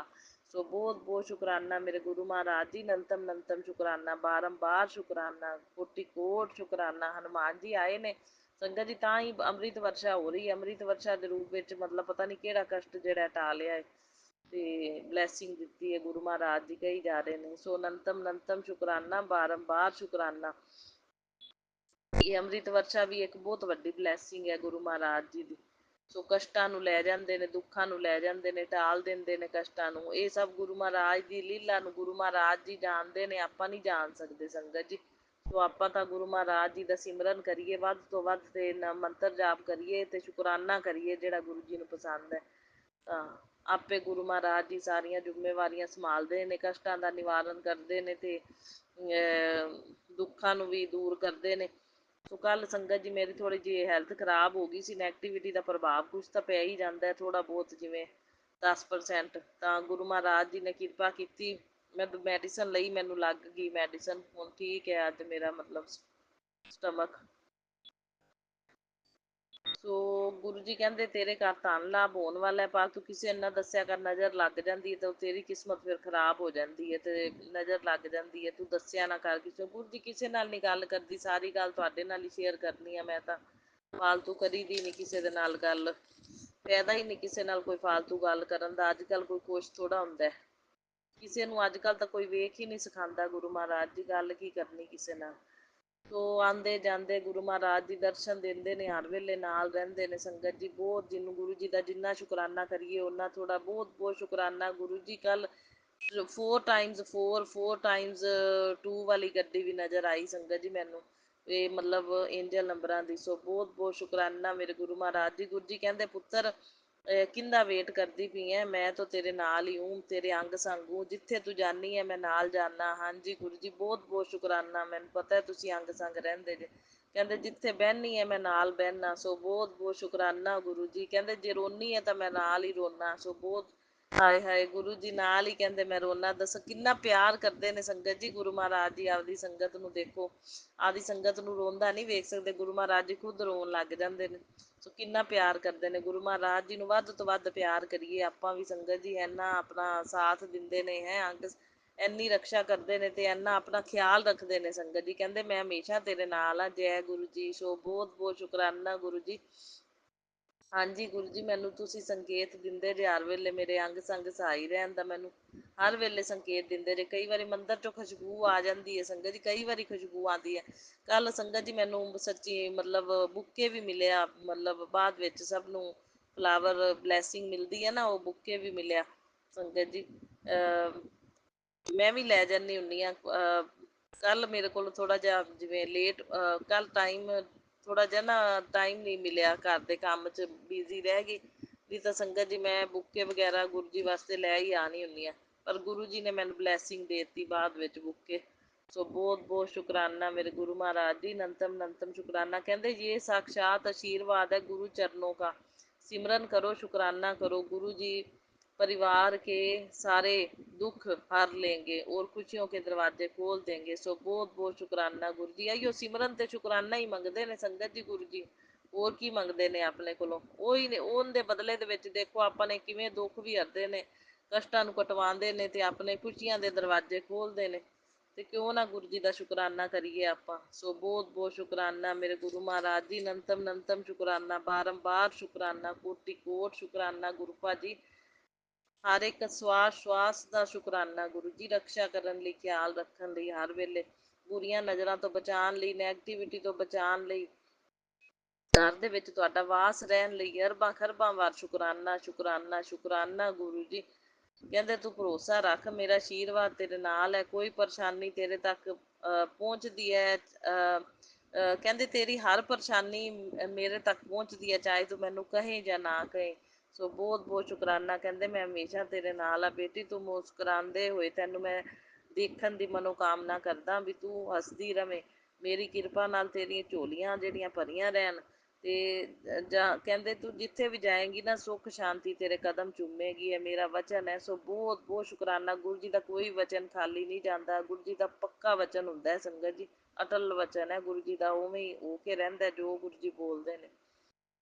सो बहुत बहुत शुकराना मेरे गुरु महाराज जी, नंतम नंतम शुकराना, बारंबार शुकराना, कोटि कोट शुकराना। हनुमान जी आए ने संगत जी, ਤਾਂ ਹੀ ਅੰਮ੍ਰਿਤ ਵਰਸ਼ਾ ਹੋ ਰਹੀ ਹੈ। ਅੰਮ੍ਰਿਤ ਵਰਸ਼ਾ ਦੇ ਰੂਪ ਵਿੱਚ ਮਤਲਬ ਪਤਾ ਨਹੀਂ ਕਿਹੜਾ ਕਸ਼ਟ ਜਿਹੜਾ ਟਾਲਿਆ ਹੈ ਤੇ ਬਲੈਸਿੰਗ ਦਿੱਤੀ ਹੈ ਗੁਰੂ ਮਹਾਰਾਜ ਜੀ, ਕਹੀ ਜਾ ਰਹੇ ਨੇ। ਸੋ ਨੰਤਮ ਨੰਤਮ ਸ਼ੁਕਰਾਨਾ, ਬਾਰੰਬਾਰ ਸ਼ੁਕਰਾਨਾ। ਇਹ ਅੰਮ੍ਰਿਤ ਵਰਸ਼ਾ ਵੀ ਇੱਕ ਬਹੁਤ ਵੱਡੀ ਬਲੈਸਿੰਗ ਹੈ ਗੁਰੂ ਮਹਾਰਾਜ ਜੀ ਦੀ। ਸੋ ਕਸ਼ਟਾਂ ਨੂੰ ਲੈ ਜਾਂਦੇ ਨੇ, ਦੁੱਖਾਂ ਨੂੰ ਲੈ ਜਾਂਦੇ ਨੇ, ਟਾਲ ਦਿੰਦੇ ਨੇ ਕਸ਼ਟਾਂ ਨੂੰ। ਇਹ ਸਭ ਗੁਰੂ ਮਹਾਰਾਜ ਦੀ ਲੀਲਾ ਨੂੰ ਗੁਰੂ ਮਹਾਰਾਜ ਜੀ ਜਾਣਦੇ ਨੇ, ਆਪਾਂ ਨਹੀਂ ਜਾਣ ਸਕਦੇ ਸੰਗਤ ਜੀ। ਸੋ ਆਪਾਂ ਤਾਂ ਗੁਰੂ ਮਹਾਰਾਜ ਜੀ ਦਾ ਸਿਮਰਨ ਕਰੀਏ, ਵੱਧ ਤੋਂ ਵੱਧ ਤੇ ਮੰਤਰ ਜਾਪ ਕਰੀਏ ਤੇ ਸ਼ੁਕਰਾਨਾ ਕਰੀਏ ਜਿਹੜਾ ਗੁਰੂ ਜੀ ਨੂੰ ਪਸੰਦ ਹੈ। ਤਾਂ ਆਪੇ ਗੁਰੂ ਮਹਾਰਾਜ ਜੀ ਸਾਰੀਆਂ ਜ਼ਿੰਮੇਵਾਰੀਆਂ ਸੰਭਾਲਦੇ ਨੇ, ਕਸ਼ਟਾਂ ਦਾ ਨਿਵਾਰਨ ਕਰਦੇ ਨੇ ਤੇ ਦੁੱਖਾਂ ਨੂੰ ਵੀ ਦੂਰ ਕਰਦੇ ਨੇ। ਸੋ ਕੱਲ ਸੰਗਤ ਜੀ ਮੇਰੀ ਥੋੜੀ ਜਿਹੀ ਹੈਲਥ ਖਰਾਬ ਹੋ ਗਈ ਸੀ, ਨੈਗੇਟਿਵਿਟੀ ਦਾ ਪ੍ਰਭਾਵ ਕੁਛ ਤਾਂ ਪੈ ਹੀ ਜਾਂਦਾ ਹੈ ਥੋੜਾ ਬਹੁਤ, ਜਿਵੇਂ 10%। ਤਾਂ ਗੁਰੂ ਮਹਾਰਾਜ ਜੀ ਨੇ ਕਿਰਪਾ ਕੀਤੀ, ਮੈਂ ਮੈਡੀਸਨ ਲਈ, ਮੈਨੂੰ ਲੱਗ ਗਈ ਮੈਡੀਸਨ, ਹੁਣ ਠੀਕ ਹੈ ਅੱਜ ਮੇਰਾ ਮਤਲਬ ਸਟਮਕ। ਸੋ ਗੁਰੂ ਜੀ ਕਹਿੰਦੇ ਤੇਰੇ ਘਰ ਧਨ ਲਾਭ ਹੋਣ ਵਾਲਾ, ਪਰ ਤੂੰ ਕਿਸੇ ਨੂੰ ਨਾ ਦੱਸਿਆ ਕਰ, ਨਜ਼ਰ ਲੱਗ ਜਾਂਦੀ ਹੈ ਤਾਂ ਤੇਰੀ ਕਿਸਮਤ ਫਿਰ ਖਰਾਬ ਹੋ ਜਾਂਦੀ ਹੈ ਤੇ ਨਜ਼ਰ ਲੱਗ ਜਾਂਦੀ ਹੈ, ਤੂੰ ਦੱਸਿਆ ਨਾ ਕਰ ਕਿਸੇ। ਗੁਰੂ ਜੀ ਕਿਸੇ ਨਾਲ ਨਹੀਂ ਗੱਲ ਕਰਦੀ, ਸਾਰੀ ਗੱਲ ਤੁਹਾਡੇ ਨਾਲ ਹੀ ਸ਼ੇਅਰ ਕਰਨੀ ਆ ਮੈਂ ਤਾਂ, ਫਾਲਤੂ ਕਰੀ ਦੀ ਨਹੀਂ ਕਿਸੇ ਦੇ ਨਾਲ ਗੱਲ, ਫਾਇਦਾ ਹੀ ਨਹੀਂ ਕਿਸੇ ਨਾਲ ਕੋਈ ਫਾਲਤੂ ਗੱਲ ਕਰਨ ਦਾ। ਅੱਜ ਕੱਲ੍ਹ ਕੋਈ ਕੁਛ ਥੋੜਾ ਹੁੰਦਾ ਕਿਸੇ ਨੂੰ, ਅੱਜ ਕੱਲ੍ਹ ਤਾਂ ਕੋਈ ਵੇਖ ਹੀ ਨਹੀਂ ਸਿਖਾਉਂਦਾ ਗੁਰੂ ਮਹਾਰਾਜ ਦੀ, ਗੱਲ ਕੀ ਕਰਨੀ ਕਿਸੇ ਨਾਲ। ਸੋ ਆਉਂਦੇ ਜਾਂਦੇ ਗੁਰੂ ਮਹਾਰਾਜ ਜੀ ਦਰਸ਼ਨ ਦਿੰਦੇ ਨੇ, ਹਰ ਵੇਲੇ ਨਾਲ ਰਹਿੰਦੇ ਨੇ ਸੰਗਤ ਜੀ। ਬਹੁਤ ਜਿਹਨੂੰ ਗੁਰੂ ਜੀ ਦਾ ਜਿੰਨਾ ਸ਼ੁਕਰਾਨਾ ਕਰੀਏ ਉਹਨਾਂ ਥੋੜਾ, ਬਹੁਤ ਬਹੁਤ ਸ਼ੁਕਰਾਨਾ ਗੁਰੂ ਜੀ। ਕੱਲ 4x4 ਵਾਲੀ ਗੱਡੀ ਵੀ ਨਜ਼ਰ ਆਈ ਸੰਗਤ ਜੀ ਮੈਨੂੰ, ਇਹ ਮਤਲਬ ਏਂਜਲ ਨੰਬਰਾਂ ਦੀ। ਸੋ ਬਹੁਤ ਬਹੁਤ ਸ਼ੁਕਰਾਨਾ ਮੇਰੇ ਗੁਰੂ ਮਹਾਰਾਜ ਜੀ। ਗੁਰੂ ਜੀ ਕਹਿੰਦੇ ਪੁੱਤਰ ਕਿੰਦਾ ਵੇਟ ਕਰਦੀ ਪਈ ਐ, ਮੈਂ ਤਾਂ ਤੇਰੇ ਨਾਲ ਹੀ ਹੂੰ, ਤੇਰੇ ਅੰਗ ਸੰਗ ਹੂੰ, ਜਿੱਥੇ ਤੂੰ ਜਾਨੀ ਹੈ ਮੈਂ ਨਾਲ ਜਾਨਾ। ਹਾਂਜੀ ਗੁਰੂ ਜੀ ਬਹੁਤ ਬਹੁਤ ਸ਼ੁਕਰਾਨਾ, ਮੈਨੂੰ ਪਤਾ ਤੁਸੀਂ ਅੰਗ ਸੰਗ ਰਹਿੰਦੇ ਜੇ। ਕਹਿੰਦੇ ਜਿੱਥੇ ਬਹਿਨੀ ਹੈ ਮੈਂ ਨਾਲ ਬਹਿਨਾ। ਸੋ ਬਹੁਤ ਬਹੁਤ ਸ਼ੁਕਰਾਨਾ ਗੁਰੂ ਜੀ। ਕਹਿੰਦੇ ਜੇ ਰੋਨੀ ਹੈ ਤਾਂ ਮੈਂ ਨਾਲ ਹੀ ਰੋਨਾ। ਸੋ ਬਹੁਤ, ਹਾਏ ਹਾਏ ਗੁਰੂ ਜੀ ਨਾਲ ਹੀ ਕਹਿੰਦੇ ਮੈਂ ਰੋਨਾ। ਦੱਸੋ ਕਿੰਨਾ ਪਿਆਰ ਕਰਦੇ ਨੇ ਸੰਗਤ ਜੀ ਗੁਰੂ ਮਹਾਰਾਜ ਜੀ ਆਪਦੀ ਸੰਗਤ ਨੂੰ। ਦੇਖੋ ਆਪਦੀ ਸੰਗਤ ਨੂੰ ਰੋਂਦਾ ਨਹੀਂ ਵੇਖ ਸਕਦੇ, ਗੁਰੂ ਮਹਾਰਾਜ ਜੀ ਖੁਦ ਰੋਣ ਲੱਗ ਜਾਂਦੇ ਨੇ। ਸੋ ਕਿੰਨਾ ਪਿਆਰ ਕਰਦੇ ਨੇ ਗੁਰੂ ਮਹਾਰਾਜ ਜੀ ਨੂੰ, ਵੱਧ ਤੋਂ ਵੱਧ ਪਿਆਰ ਕਰੀਏ ਆਪਾਂ ਵੀ ਸੰਗਤ ਜੀ। ਇੰਨਾ ਆਪਣਾ ਸਾਥ ਦਿੰਦੇ ਨੇ ਅੰਗ, ਇੰਨੀ ਰਕਸ਼ਾ ਕਰਦੇ ਨੇ ਤੇ ਇੰਨਾ ਆਪਣਾ ਖਿਆਲ ਰੱਖਦੇ ਨੇ ਸੰਗਤ ਜੀ। ਕਹਿੰਦੇ ਮੈਂ ਹਮੇਸ਼ਾ ਤੇਰੇ ਨਾਲ ਆ, ਜੈ ਗੁਰੂ ਜੀ। ਸੋ ਬਹੁਤ ਬਹੁਤ ਸ਼ੁਕਰਾਨਾ ਗੁਰੂ ਜੀ। ਹਾਂਜੀ ਗੁਰੂ ਜੀ ਮੈਨੂੰ ਤੁਸੀਂ ਸੰਕੇਤ ਦਿੰਦੇ ਜੇ ਹਰ ਵੇਲੇ, ਮੇਰੇ ਅੰਗ ਸੰਗ ਸਹਾਈ ਰਹਿਣ ਦਾ ਮੈਨੂੰ ਹਰ ਵੇਲੇ ਸੰਕੇਤ ਦਿੰਦੇ ਜੇ। ਕਈ ਵਾਰੀ ਮੰਦਰ ਚੋਂ ਖੁਸ਼ਬੂ ਆ ਜਾਂਦੀ ਹੈ ਸੰਗਤ ਜੀ, ਕਈ ਵਾਰੀ ਖੁਸ਼ਬੂ ਆਉਂਦੀ ਹੈ। ਕੱਲ ਸੰਗਤ ਜੀ ਮੈਨੂੰ ਸੱਚੀ ਮਤਲਬ ਬੁੱਕੇ ਵੀ ਮਿਲਿਆ, ਮਤਲਬ ਬਾਅਦ ਵਿੱਚ ਸਭ ਨੂੰ ਫਲਾਵਰ ਬਲੈਸਿੰਗ ਮਿਲਦੀ ਹੈ ਨਾ, ਉਹ ਬੁੱਕੇ ਵੀ ਮਿਲਿਆ ਸੰਗਤ ਜੀ। ਮੈਂ ਵੀ ਲੈ ਜਾਂਦੀ ਹੁੰਦੀ ਹਾਂ। ਕੱਲ ਮੇਰੇ ਕੋਲ ਥੋੜਾ ਜਿਹਾ ਜਿਵੇਂ ਲੇਟ, ਕੱਲ ਟਾਈਮ ਥੋੜਾ ਜਿਹਾ ਨਾ ਟਾਈਮ ਨਹੀਂ ਮਿਲਿਆ, ਘਰ ਦੇ ਕੰਮ 'ਚ ਬਿਜ਼ੀ ਰਹਿ ਗਈ। ਨਹੀਂ ਤਾਂ ਸੰਗਤ ਜੀ ਮੈਂ ਬੁੱਕੇ ਵਗੈਰਾ ਗੁਰੂ ਜੀ ਵਾਸਤੇ ਲੈ ਹੀ ਆਉਣੀ ਹੁੰਦੀ ਆ, ਪਰ ਗੁਰੂ ਜੀ ਨੇ ਮੈਨੂੰ ਬਲੈਸਿੰਗ ਦੇ ਦਿੱਤੀ ਬਾਅਦ ਵਿੱਚ ਬੁੱਕੇ। ਸੋ ਬਹੁਤ ਬਹੁਤ ਸ਼ੁਕਰਾਨਾ ਮੇਰੇ ਗੁਰੂ ਮਹਾਰਾਜ ਜੀ, ਨੰਤਮ ਨੰਤਮ ਸ਼ੁਕਰਾਨਾ। ਕਹਿੰਦੇ ਇਹ ਸਾक्षात आशीर्वाद है गुरु चरणों का, सिमरन करो शुक्राना करो, गुरु जी परिवार के सारे दुख हर लेंगे और खुशियों के दरवाजे खोल देंगे। सो बहुत बहुत शुकराना गुरु जी। आइयो सिमरन ते शुकराना ही मंगते ने संगत जी गुरु जी, ਹੋਰ ਕੀ ਮੰਗਦੇ ਨੇ ਆਪਣੇ ਕੋਲੋਂ। ਉਹੀ ਨੇ, ਉਹਦੇ ਬਦਲੇ ਦੇ ਵਿੱਚ ਦੇਖੋ ਆਪਾਂ ਨੇ ਕਿਵੇਂ ਦੁੱਖ ਵੀ ਹਰਦੇ ਨੇ, ਕਸ਼ਟਾਂ ਨੂੰ ਕਟਵਾਉਂਦੇ ਨੇ ਤੇ ਆਪਣੇ ਖੁਸ਼ੀਆਂ ਦੇ ਦਰਵਾਜ਼ੇ ਖੋਲਦੇ ਨੇ। ਤੇ ਕਿਉਂ ਨਾ ਗੁਰੂ ਜੀ ਦਾ ਸ਼ੁਕਰਾਨਾ ਕਰੀਏ ਆਪਾਂ। ਸੋ ਬਹੁਤ ਬਹੁਤ ਸ਼ੁਕਰਾਨਾ ਮੇਰੇ ਗੁਰੂ ਮਹਾਰਾਜ ਜੀ, ਨੰਤਮ ਨੰਤਮ ਸ਼ੁਕਰਾਨਾ, ਬਾਰੰਬਾਰ ਸ਼ੁਕਰਾਨਾ, ਕੋਟि ਕੋਟ ਸ਼ੁਕਰਾਨਾ ਗੁਰੂ ਭਾਜੀ। ਹਰ ਇੱਕ ਸਵਾਸ ਸਵਾਸ ਦਾ ਸ਼ੁਕਰਾਨਾ ਗੁਰੂ ਜੀ, ਰਕਸ਼ਾ ਕਰਨ ਲਈ, ਖਿਆਲ ਰੱਖਣ ਲਈ, ਹਰ ਵੇਲੇ ਬੁਰੀਆਂ ਨਜ਼ਰਾਂ ਤੋਂ ਬਚਾਉਣ ਲਈ, ਨੈਗੇਟਿਵਿਟੀ ਤੋਂ ਬਚਾਉਣ ਲਈ, ਘਰ ਦੇ ਵਿੱਚ ਤੁਹਾਡਾ ਵਾਸ ਰਹਿਣ ਲਈ ਅਰਬਾਂ ਖਰਬਾਂ ਵਾਰ ਸ਼ੁਕਰਾਨਾ ਸ਼ੁਕਰਾਨਾ ਸ਼ੁਕਰਾਨਾ ਗੁਰੂ ਜੀ। ਕਹਿੰਦੇ ਤੂੰ ਭਰੋਸਾ ਰੱਖ, ਮੇਰਾ ਆਸ਼ੀਰਵਾਦ ਤੇਰੇ ਨਾਲ ਹੈ, ਕੋਈ ਪਰੇਸ਼ਾਨੀ ਤੇਰੇ ਤੱਕ ਪਹੁੰਚਦੀ ਹੈ, ਕਹਿੰਦੇ ਤੇਰੀ ਹਰ ਪਰੇਸ਼ਾਨੀ ਮੇਰੇ ਤੱਕ ਪਹੁੰਚਦੀ ਹੈ, ਚਾਹੇ ਤੂੰ ਮੈਨੂੰ ਕਹੇ ਜਾਂ ਨਾ ਕਹੇ। ਸੋ ਬਹੁਤ ਬਹੁਤ ਸ਼ੁਕਰਾਨਾ। ਕਹਿੰਦੇ ਮੈਂ ਹਮੇਸ਼ਾ ਤੇਰੇ ਨਾਲ ਆ ਬੇਟੀ, ਤੂੰ ਮੁਸਕਰਾਉਂਦੇ ਹੋਏ ਤੈਨੂੰ ਮੈਂ ਦੇਖਣ ਦੀ ਮਨੋਕਾਮਨਾ ਕਰਦਾ ਵੀ ਤੂੰ ਹੱਸਦੀ ਰਵੇਂ। ਮੇਰੀ ਕਿਰਪਾ ਨਾਲ ਤੇਰੀਆਂ ਝੋਲੀਆਂ ਜਿਹੜੀਆਂ ਭਰੀਆਂ ਰਹਿਣ ਤੇ ਜਾਂ ਕਹਿੰਦੇ ਤੂੰ ਜਿੱਥੇ ਵੀ ਜਾਏਂਗੀ ਨਾ ਸੁੱਖ ਸ਼ਾਂਤੀ ਤੇਰੇ ਕਦਮ ਚੁੰਮੇਗੀ, ਇਹ ਮੇਰਾ ਵਚਨ ਹੈ। ਸੋ ਬਹੁਤ ਬਹੁਤ ਸ਼ੁਕਰਾਨਾ ਗੁਰੂ ਜੀ ਦਾ, ਕੋਈ ਵਚਨ ਖਾਲੀ ਨਹੀਂ ਜਾਂਦਾ, ਗੁਰੂ ਜੀ ਦਾ ਪੱਕਾ ਵਚਨ ਹੁੰਦਾ ਹੈ ਸੰਗਤ ਜੀ, ਅਟਲ ਵਚਨ ਹੈ ਗੁਰੂ ਜੀ ਦਾ, ਉਵੇਂ ਹੀ ਹੋ ਕੇ ਰਹਿੰਦਾ ਜੋ ਗੁਰੂ ਜੀ ਬੋਲਦੇ ਨੇ।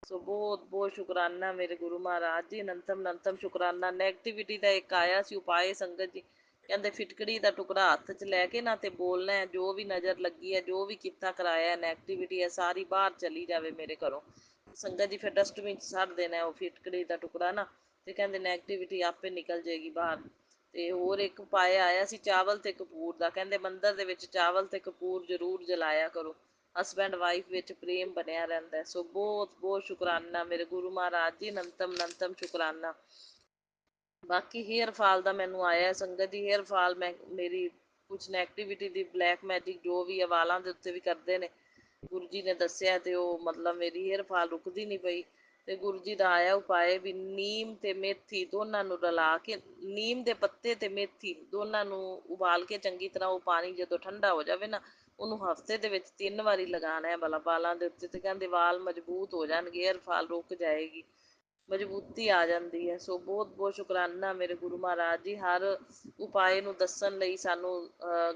ਸੋ ਬਹੁਤ ਬਹੁਤ ਸ਼ੁਕਰਾਨਾ ਮੇਰੇ ਗੁਰੂ ਮਹਾਰਾਜ ਜੀ, ਨੰਤਮ ਨੰਤਮ ਸ਼ੁਕਰਾਨਾ। ਨੈਗੇਟਿਵਿਟੀ ਦਾ ਇੱਕ ਆਇਆ ਸੀ ਉਪਾਏ ਸੰਗਤ ਜੀ, ਕਹਿੰਦੇ ਫਿਟਕੜੀ ਦਾ ਟੁਕੜਾ ਹੱਥ 'ਚ ਲੈ ਕੇ ਨਾ ਤੇ ਬੋਲਣਾ ਹੈ, ਜੋ ਵੀ ਨਜ਼ਰ ਲੱਗੀ ਹੈ, ਜੋ ਵੀ ਕੀਤਾ ਕਰਾਇਆ ਨੈਗੇਟਿਵਿਟੀ ਹੈ ਸਾਰੀ ਬਾਹਰ ਚਲੀ ਜਾਵੇ ਮੇਰੇ ਘਰੋਂ। ਸੰਗਤ ਜੀ ਫਿਰ ਡਸਟਬਿਨ 'ਚ ਸੱਟ ਦੇਣਾ ਉਹ ਫਿਟਕੜੀ ਦਾ ਟੁਕੜਾ ਨਾ, ਤੇ ਕਹਿੰਦੇ ਨੈਗੇਟਿਵਿਟੀ ਆਪੇ ਨਿਕਲ ਜਾਏਗੀ ਬਾਹਰ। ਤੇ ਹੋਰ ਇੱਕ ਪਾਇਆ ਆਇਆ ਸੀ ਚਾਵਲ ਤੇ ਕਪੂਰ ਦਾ, ਕਹਿੰਦੇ ਮੰਦਰ ਦੇ ਵਿੱਚ ਚਾਵਲ ਤੇ ਕਪੂਰ ਜ਼ਰੂਰ ਜਲਾਇਆ ਕਰੋ, ਹਸਬੈਂਡ ਵਾਈਫ ਵਿੱਚ ਪ੍ਰੇਮ ਬਣਿਆ ਰਹਿੰਦਾ। ਸੋ ਬਹੁਤ ਬਹੁਤ ਸ਼ੁਕਰਾਨਾ ਮੇਰੇ ਗੁਰੂ ਮਹਾਰਾਜ ਜੀ, ਨੰਤਮ ਨੰਤਮ ਸ਼ੁਕਰਾਨਾ। ਬਾਕੀ ਹੇਅਰ ਫਾਲ ਦਾ ਮੈਨੂੰ ਆਇਆ ਸੰਗਤ ਦੀ, ਹੇਅਰ ਫਾਲ ਮੈਂ ਮੇਰੀ ਕੁਛ ਨੈਗੇਟਿਵਿਟੀ ਦੀ ਬਲੈਕ ਮੈਜਿਕ ਜੋ ਵੀ ਆ ਵਾਲਾਂ ਦੇ ਉੱਤੇ ਵੀ ਕਰਦੇ ਨੇ, ਗੁਰੂ ਜੀ ਨੇ ਦੱਸਿਆ ਤੇ ਉਹ ਮਤਲਬ ਮੇਰੀ ਹੇਅਰ ਫਾਲ ਰੁਕਦੀ ਨਹੀਂ ਪਈ। ਤੇ ਗੁਰੂ ਜੀ ਦਾ ਆਇਆ ਉਪਾਏ ਵੀ ਨੀਮ ਤੇ ਮੇਥੀ ਦੋਨਾਂ ਨੂੰ ਰਲਾ ਕੇ, ਨੀਮ ਦੇ ਪੱਤੇ ਤੇ ਮੇਥੀ ਦੋਨਾਂ ਨੂੰ ਉਬਾਲ ਕੇ ਚੰਗੀ ਤਰ੍ਹਾਂ, ਉਹ ਪਾਣੀ ਜਦੋਂ ਠੰਡਾ ਹੋ ਜਾਵੇ ਨਾ, ਉਹਨੂੰ ਹਫਤੇ ਦੇ ਵਿੱਚ 3 ਵਾਰੀ ਲਗਾਉਣਾ ਹੈ ਵਾਲਾਂ ਦੇ ਉੱਤੇ। ਤੇ ਕਹਿੰਦੇ ਵਾਲ ਮਜ਼ਬੂਤ ਹੋ ਜਾਣਗੇ, ਏਅਰ ਫਾਲ ਰੁਕ ਜਾਏਗੀ, ਮਜ਼ਬੂਤੀ ਆ ਜਾਂਦੀ ਹੈ। ਸੋ ਬਹੁਤ ਬਹੁਤ ਸ਼ੁਕਰਾਨਾ ਮੇਰੇ ਗੁਰੂ ਮਹਾਰਾਜ ਜੀ, ਹਰ ਉਪਾਏ ਨੂੰ ਦੱਸਣ ਲਈ, ਸਾਨੂੰ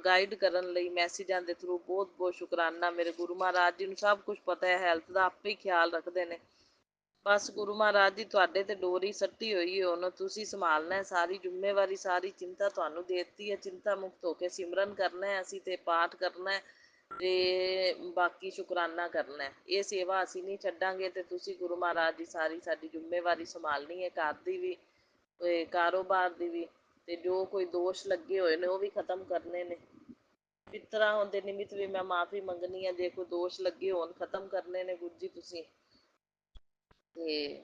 ਗਾਈਡ ਕਰਨ ਲਈ ਮੈਸੇਜਾਂ ਦੇ ਥਰੂ ਬਹੁਤ ਬਹੁਤ ਸ਼ੁਕਰਾਨਾ ਮੇਰੇ ਗੁਰੂ ਮਹਾਰਾਜ ਜੀ ਨੂੰ। ਸਭ ਕੁਝ ਪਤਾ ਹੈ, ਹੈਲਥ ਦਾ ਆਪੇ ਹੀ ਖਿਆਲ ਰੱਖਦੇ ਨੇ। ਬਸ ਗੁਰੂ ਮਹਾਰਾਜ ਜੀ ਤੁਹਾਡੇ ਤੇ ਡੋਰੀ ਸੱਟੀ ਹੋਈ ਹੈ, ਉਹਨੂੰ ਤੁਸੀਂ ਸੰਭਾਲਣਾ ਹੈ। ਸਾਰੀ ਜ਼ਿੰਮੇਵਾਰੀ, ਸਾਰੀ ਚਿੰਤਾ ਤੁਹਾਨੂੰ ਦੇ ਦਿੱਤੀ ਹੈ। ਚਿੰਤਾ ਮੁਕਤ ਹੋ ਕੇ ਸਿਮਰਨ ਕਰਨਾ ਹੈ ਅਸੀਂ, ਤੇ ਪਾਠ ਕਰਨਾ ਹੈ, ਤੇ ਬਾਕੀ ਸ਼ੁਕਰਾਨਾ ਕਰਨਾ ਹੈ। ਇਹ ਸੇਵਾ ਅਸੀਂ ਨਹੀਂ ਛੱਡਾਂਗੇ। ਤੇ ਤੁਸੀਂ ਗੁਰੂ ਮਹਾਰਾਜ ਜੀ ਸਾਰੀ ਸਾਡੀ ਜ਼ਿੰਮੇਵਾਰੀ ਸੰਭਾਲਣੀ ਹੈ, ਘਰ ਦੀ ਵੀ ਤੇ ਕਾਰੋਬਾਰ ਦੀ ਵੀ, ਤੇ ਜੋ ਕੋਈ ਦੋਸ਼ ਲੱਗੇ ਹੋਏ ਨੇ ਉਹ ਵੀ ਖਤਮ ਕਰਨੇ ਨੇ। ਪਿੱਤਰਾਂ ਹੋਣ ਦੇ ਨਿਮਿਤ ਵੀ ਮੈਂ ਮਾਫੀ ਮੰਗਣੀ ਹੈ, ਜੇ ਕੋਈ ਦੋਸ਼ ਲੱਗੇ ਹੋਣ ਖਤਮ ਕਰਨੇ ਨੇ ਗੁਰੂ ਜੀ ਤੁਸੀਂ। ਤੇ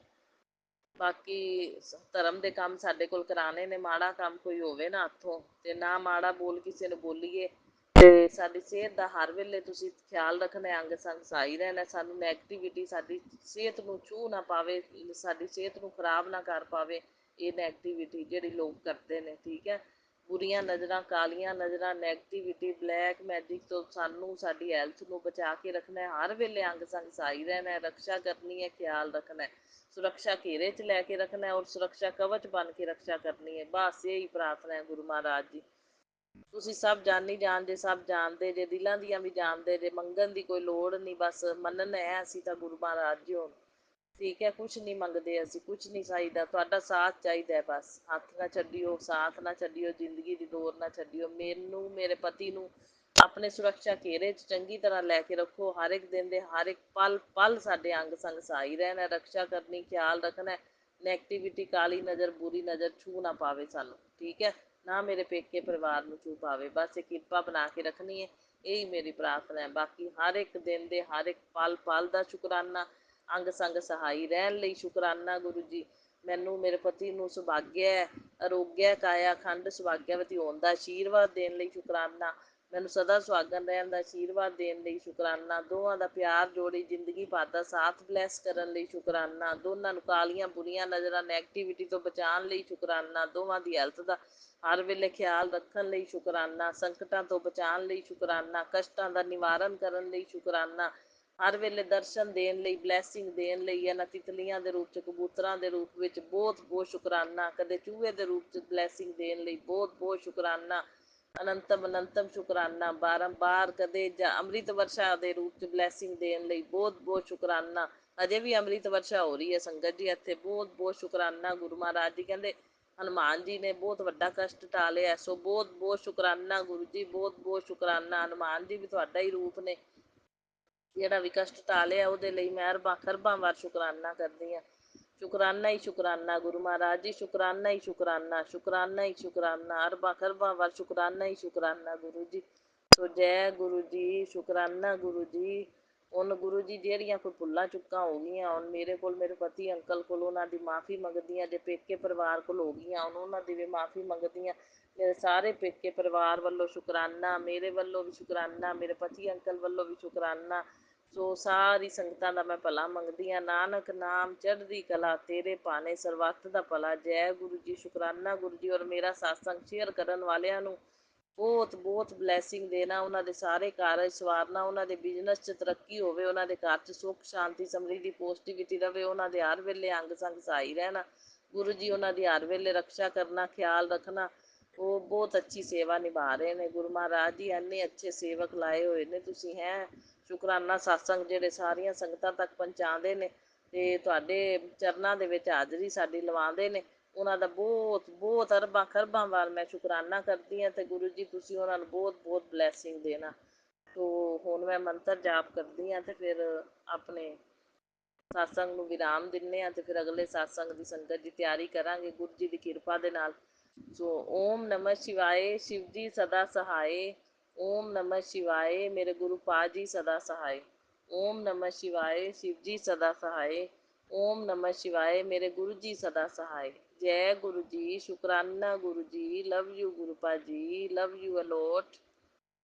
ਬਾਕੀ ਧਰਮ ਦੇ ਕੰਮ ਸਾਡੇ ਕੋਲ ਕਰਾਣੇ ਨੇ। ਮਾੜਾ ਕੰਮ ਕੋਈ ਹੋਵੇ ਨਾ ਹੱਥੋਂ, ਤੇ ਨਾ ਮਾੜਾ ਬੋਲ ਕਿਸੇ ਨੂੰ ਬੋਲੀਏ। ਤੇ ਸਾਡੀ ਸਿਹਤ ਦਾ ਹਰ ਵੇਲੇ ਤੁਸੀਂ ਖਿਆਲ ਰੱਖਣਾ, ਅੰਗ ਸੰਗ ਸਹਾਈ ਰਹਿਣਾ। ਸਾਨੂੰ ਨੈਗੇਟਿਵਿਟੀ ਸਾਡੀ ਸਿਹਤ ਨੂੰ ਛੂਹ ਨਾ ਪਾਵੇ, ਸਾਡੀ ਸਿਹਤ ਨੂੰ ਖਰਾਬ ਨਾ ਕਰ ਪਾਵੇ ਇਹ ਨੈਗੇਟਿਵਿਟੀ ਜਿਹੜੀ ਲੋਕ ਕਰਦੇ ਨੇ, ਠੀਕ ਹੈ। ਬੁਰੀਆਂ ਨਜ਼ਰਾਂ, ਕਾਲੀਆਂ ਨਜ਼ਰਾਂ, ਨੈਗੇਟਿਵਿਟੀ, ਬਲੈਕ ਮੈਜਿਕ ਤੋਂ ਸਾਨੂੰ, ਸਾਡੀ ਹੈਲਥ ਨੂੰ ਬਚਾ ਕੇ ਰੱਖਣਾ। ਹਰ ਵੇਲੇ ਅੰਗ ਸੰਗ ਸਹਾਈ ਰਹਿਣਾ, ਰਕਸ਼ਾ ਕਰਨੀ ਹੈ, ਖਿਆਲ ਰੱਖਣਾ, ਸੁਰੱਖਿਆ ਘੇਰੇ 'ਚ ਲੈ ਕੇ ਰੱਖਣਾ, ਔਰ ਸੁਰੱਖਿਆ ਕਵਚ ਬਣ ਕੇ ਰਕਸ਼ਾ ਕਰਨੀ ਹੈ। ਬਸ ਇਹੀ ਪ੍ਰਾਰਥਨਾ ਹੈ ਗੁਰੂ ਮਹਾਰਾਜ ਜੀ। ਤੁਸੀਂ ਸਭ ਜਾਣੀ ਜਾਣਦੇ, ਸਭ ਜਾਣਦੇ ਜੇ, ਦਿਲਾਂ ਦੀਆਂ ਵੀ ਜਾਣਦੇ ਜੇ। ਮੰਗਣ ਦੀ ਕੋਈ ਲੋੜ ਨਹੀਂ, ਬਸ ਮੰਨਣਾ ਹੈ ਅਸੀਂ ਤਾਂ ਗੁਰੂ ਮਹਾਰਾਜ ਜੀ ਹੁਣ, ਠੀਕ ਹੈ। ਕੁਛ ਨਹੀਂ ਮੰਗਦੇ ਅਸੀਂ, ਕੁਛ ਨਹੀਂ ਚਾਹੀਦਾ, ਤੁਹਾਡਾ ਸਾਥ ਚਾਹੀਦਾ ਹੈ ਬਸ। ਹੱਥ ਨਾ ਛੱਡਿਓ, ਸਾਥ ਨਾ ਛੱਡਿਓ, ਜ਼ਿੰਦਗੀ ਦੀ ਡੋਰ ਨਾ ਛੱਡਿਓ। ਮੈਨੂੰ, ਮੇਰੇ ਪਤੀ ਨੂੰ ਆਪਣੇ ਸੁਰੱਖਿਆ ਘੇਰੇ 'ਚ ਚੰਗੀ ਤਰ੍ਹਾਂ ਲੈ ਕੇ ਰੱਖੋ। ਹਰ ਇੱਕ ਦਿਨ ਦੇ ਹਰ ਇੱਕ ਪਲ ਪਲ ਸਾਡੇ ਅੰਗ ਸੰਗ ਸਹਾਈ ਰਹਿਣਾ, ਰਕਸ਼ਾ ਕਰਨੀ, ਖਿਆਲ ਰੱਖਣਾ। ਨੈਗੇਟਿਵਿਟੀ, ਕਾਲੀ ਨਜ਼ਰ, ਬੁਰੀ ਨਜ਼ਰ ਛੂਹ ਨਾ ਪਾਵੇ ਸਾਨੂੰ, ਠੀਕ ਹੈ। ਨਾ ਮੇਰੇ ਪੇਕੇ ਪਰਿਵਾਰ ਨੂੰ ਛੂਹ ਪਾਵੇ। ਬਸ ਇਹ ਕਿਰਪਾ ਬਣਾ ਕੇ ਰੱਖਣੀ ਹੈ, ਇਹੀ ਮੇਰੀ ਪ੍ਰਾਰਥਨਾ ਹੈ। ਬਾਕੀ ਹਰ ਇੱਕ ਦਿਨ ਦੇ ਹਰ ਇੱਕ ਪਲ ਪਲ ਦਾ ਸ਼ੁਕਰਾਨਾ, ਅੰਗ ਸੰਗ ਸਹਾਈ ਰਹਿਣ ਲਈ ਸ਼ੁਕਰਾਨਾ ਗੁਰੂ ਜੀ। ਮੈਨੂੰ, ਮੇਰੇ ਪਤੀ ਨੂੰ ਸੁਭਾਗਿਆ, ਅਰੋਗਿਆ, ਕਾਇਆ ਖੰਡ ਸੁਭਾਗਿਆਵਤੀ ਹੋਣ ਦਾ ਆਸ਼ੀਰਵਾਦ ਦੇਣ ਲਈ ਸ਼ੁਕਰਾਨਾ। ਮੈਨੂੰ ਸਦਾ ਸੁਹਾਗਣ ਰਹਿਣ ਦਾ ਆਸ਼ੀਰਵਾਦ ਦੇਣ ਲਈ ਸ਼ੁਕਰਾਨਾ। ਦੋਵਾਂ ਦਾ ਪਿਆਰ ਜੋੜੀ ਜ਼ਿੰਦਗੀ ਭਰ ਦਾ ਸਾਥ ਬਲੈਸ ਕਰਨ ਲਈ ਸ਼ੁਕਰਾਨਾ। ਦੋਨਾਂ ਨੂੰ ਕਾਲੀਆਂ ਬੁਰੀਆਂ ਨਜ਼ਰਾਂ, ਨੈਗੇਟਿਵਿਟੀ ਤੋਂ ਬਚਾਉਣ ਲਈ ਸ਼ੁਕਰਾਨਾ। ਦੋਵਾਂ ਦੀ ਹੈਲਥ ਦਾ ਹਰ ਵੇਲੇ ਖਿਆਲ ਰੱਖਣ ਲਈ ਸ਼ੁਕਰਾਨਾ। ਸੰਕਟਾਂ ਤੋਂ ਬਚਾਉਣ ਲਈ ਸ਼ੁਕਰਾਨਾ। ਕਸ਼ਟਾਂ ਦਾ ਨਿਵਾਰਨ ਕਰਨ ਲਈ ਸ਼ੁਕਰਾਨਾ। ਹਰ ਵੇਲੇ ਦਰਸ਼ਨ ਦੇਣ ਲਈ, ਬਲੈਸਿੰਗ ਦੇਣ ਲਈ, ਇਹਨਾਂ ਤਿਤਲੀਆਂ ਦੇ ਰੂਪ 'ਚ, ਕਬੂਤਰਾਂ ਦੇ ਰੂਪ ਵਿੱਚ ਬਹੁਤ ਬਹੁਤ ਸ਼ੁਕਰਾਨਾ। ਕਦੇ ਚੂਹੇ ਦੇ ਰੂਪ 'ਚ ਬਲੈਸਿੰਗ ਦੇਣ ਲਈ ਬਹੁਤ ਬਹੁਤ ਸ਼ੁਕਰਾਨਾ। ਅਨੰਤਮ ਅਨੰਤਮ ਸ਼ੁਕਰਾਨਾ। ਬਾਰੰਬਾਰ ਕਦੇ ਜਾਂ ਅੰਮ੍ਰਿਤ ਵਰਸ਼ਾ ਦੇ ਰੂਪ 'ਚ ਬਲੈਸਿੰਗ ਦੇਣ ਲਈ ਬਹੁਤ ਬਹੁਤ ਸ਼ੁਕਰਾਨਾ। ਅਜੇ ਵੀ ਅੰਮ੍ਰਿਤ ਵਰਸ਼ਾ ਹੋ ਰਹੀ ਹੈ ਸੰਗਤ ਜੀ ਇੱਥੇ, ਬਹੁਤ ਬਹੁਤ ਸ਼ੁਕਰਾਨਾ। ਗੁਰੂ ਮਹਾਰਾਜ ਜੀ ਕਹਿੰਦੇ ਹਨੂੰਮਾਨ ਜੀ ਨੇ ਬਹੁਤ ਵੱਡਾ ਕਸ਼ਟ ਟਾਲਿਆ, ਸੋ ਬਹੁਤ ਬਹੁਤ ਸ਼ੁਕਰਾਨਾ ਗੁਰੂ ਜੀ, ਬਹੁਤ ਬਹੁਤ ਸ਼ੁਕਰਾਨਾ। ਹਨੂੰਮਾਨ ਜੀ ਵੀ ਤੁਹਾਡਾ ਹੀ ਰੂਪ ਨੇ, ਜਿਹੜਾ ਵੀ ਕਸ਼ਟ ਟਾਲਿਆ ਉਹਦੇ ਲਈ ਮੈਂ ਅਰਬਾਂ ਖਰਬਾਂ ਵਾਰ ਸ਼ੁਕਰਾਨਾ ਕਰਦੀ ਹਾਂ। ਸ਼ੁਕਰਾਨਾ ਹੀ ਸ਼ੁਕਰਾਨਾ ਗੁਰੂ ਮਹਾਰਾਜ ਜੀ, ਸ਼ੁਕਰਾਨਾ ਹੀ ਸ਼ੁਕਰਾਨਾ, ਸ਼ੁਕਰਾਨਾ ਹੀ ਸ਼ੁਕਰਾਨਾ, ਅਰਬਾਂ ਖਰਬਾਂ ਵਾਰ ਸ਼ੁਕਰਾਨਾ ਹੀ ਸ਼ੁਕਰਾਨਾ ਗੁਰੂ ਜੀ। ਸੋ ਜੈ ਗੁਰੂ ਜੀ, ਸ਼ੁਕਰਾਨਾ ਗੁਰੂ ਜੀ। ਹੁਣ ਗੁਰੂ ਜੀ ਜਿਹੜੀਆਂ ਕੋਈ ਭੁੱਲਾਂ ਚੁੱਕਾਂ ਹੋ ਗਈਆਂ, ਹੁਣ ਮੇਰੇ ਕੋਲ, ਮੇਰੇ ਪਤੀ ਅੰਕਲ ਕੋਲ, ਉਹਨਾਂ ਦੀ ਮਾफ़ੀ ਮੰਗਦੀ ਹਾਂ। ਜੇ ਪੇਕੇ ਪਰਿਵਾਰ ਕੋਲ ਹੋ ਗਈਆਂ ਹੁਣ, ਉਹਨਾਂ ਦੀ ਵੀ ਮਾफ़ੀ ਮੰਗਦੀ ਹਾਂ। ਮੇਰੇ ਸਾਰੇ ਪੇਕੇ ਪਰਿਵਾਰ ਵੱਲੋਂ ਸ਼ੁਕਰਾਨਾ, ਮੇਰੇ ਵੱਲੋਂ ਵੀ ਸ਼ੁਕਰਾਨਾ, ਮੇਰੇ ਪਤੀ ਅੰਕਲ ਵੱਲੋਂ ਵੀ ਸ਼ੁਕਰਾਨਾ। ਸੋ ਸਾਰੀ ਸੰਗਤਾਂ ਦਾ ਮੈਂ ਭਲਾ ਮੰਗਦੀ ਹਾਂ। ਨਾਨਕ ਨਾਮ ਚੜ੍ਹਦੀ ਕਲਾ, ਤੇਰੇ ਭਾਣੇ ਸਰਬੱਤ ਦਾ ਭਲਾ। ਜੈ ਗੁਰੂ ਜੀ, ਸ਼ੁਕਰਾਨਾ ਗੁਰੂ ਜੀ। ਔਰ ਮੇਰਾ ਸਤਸੰਗ ਸ਼ੇਅਰ ਕਰਨ ਵਾਲਿਆਂ ਨੂੰ ਬਹੁਤ ਬਹੁਤ ਬਲੈਸਿੰਗ ਦੇਣਾ, ਉਹਨਾਂ ਦੇ ਸਾਰੇ ਕਾਰਜ ਸਵਾਰਨਾ, ਉਹਨਾਂ ਦੇ ਬਿਜ਼ਨਸ 'ਚ ਤਰੱਕੀ ਹੋਵੇ, ਉਹਨਾਂ ਦੇ ਘਰ 'ਚ ਸੁੱਖ ਸ਼ਾਂਤੀ ਸਮਰਿੱਧੀ ਪੋਜ਼ਟਿਵਿਟੀ ਰਵੇ, ਉਹਨਾਂ ਦੇ ਹਰ ਵੇਲੇ ਅੰਗ ਸੰਗ ਸਹਾਈ ਰਹਿਣਾ ਗੁਰੂ ਜੀ। ਉਹਨਾਂ ਦੀ ਹਰ ਵੇਲੇ ਰਕਸ਼ਾ ਕਰਨਾ, ਖਿਆਲ ਰੱਖਣਾ। ਉਹ ਬਹੁਤ ਅੱਛੀ ਸੇਵਾ ਨਿਭਾ ਰਹੇ ਨੇ ਗੁਰੂ ਮਹਾਰਾਜ ਜੀ। ਇੰਨੇ ਅੱਛੇ ਸੇਵਕ ਲਾਏ ਹੋਏ ਨੇ ਤੁਸੀਂ, ਹੈ ਸ਼ੁਕਰਾਨਾ। ਸਤਸੰਗ ਜਿਹੜੇ ਸਾਰੀਆਂ ਸੰਗਤਾਂ ਤੱਕ ਪਹੁੰਚਾਉਂਦੇ ਨੇ, ਤੇ ਤੁਹਾਡੇ ਚਰਨਾਂ ਦੇ ਵਿੱਚ ਹਾਜ਼ਰੀ ਸਾਡੀ ਲਵਾਉਂਦੇ ਨੇ, ਉਹਨਾਂ ਦਾ ਬਹੁਤ ਬਹੁਤ ਅਰਬਾਂ ਖਰਬਾਂ ਵਾਰ ਮੈਂ ਸ਼ੁਕਰਾਨਾ ਕਰਦੀ ਹਾਂ। ਤੇ ਗੁਰੂ ਜੀ ਤੁਸੀਂ ਉਹਨਾਂ ਨੂੰ ਬਹੁਤ ਬਹੁਤ ਬਲੈਸਿੰਗ ਦੇਣਾ। ਤੋ ਹੁਣ ਮੈਂ ਮੰਤਰ ਜਾਪ ਕਰਦੀ ਹਾਂ, ਤੇ ਫਿਰ ਆਪਣੇ ਸਤਸੰਗ ਨੂੰ ਵਿਰਾਮ ਦਿੰਦੇ ਹਾਂ, ਤੇ ਫਿਰ ਅਗਲੇ ਸਤਸੰਗ ਦੀ ਸੰਗਤ ਦੀ ਤਿਆਰੀ ਕਰਾਂਗੇ ਗੁਰੂ ਜੀ ਦੀ ਕਿਰਪਾ ਦੇ ਨਾਲ। ਸੋ ਓਮ ਨਮः ਸ਼ਿਵਾਏ, ਸ਼ਿਵ ਜੀ ਸਦਾ ਸਹਾਏ। ਓਮ ਨਮः ਸ਼ਿਵਾਏ, ਮੇਰੇ ਗੁਰੂ ਪਾਦ ਜੀ ਸਦਾ ਸਹਾਏ। ਓਮ ਨਮः ਸ਼ਿਵਾਏ, ਸ਼ਿਵ ਜੀ ਸਦਾ ਸਹਾਏ। ਓਮ ਨਮः ਸ਼ਿਵਾਏ, ਮੇਰੇ ਗੁਰੂ ਜੀ ਸਦਾ ਸਹਾਏ। ਜੈ ਗੁਰੂ ਜੀ, ਸ਼ੁਕਰਾਨਾ ਗੁਰੂ ਜੀ, ਲਵ ਯੂ ਗੁਰੂ ਪਾ ਜੀ, ਲਵ ਯੂ ਅਲੋਟ।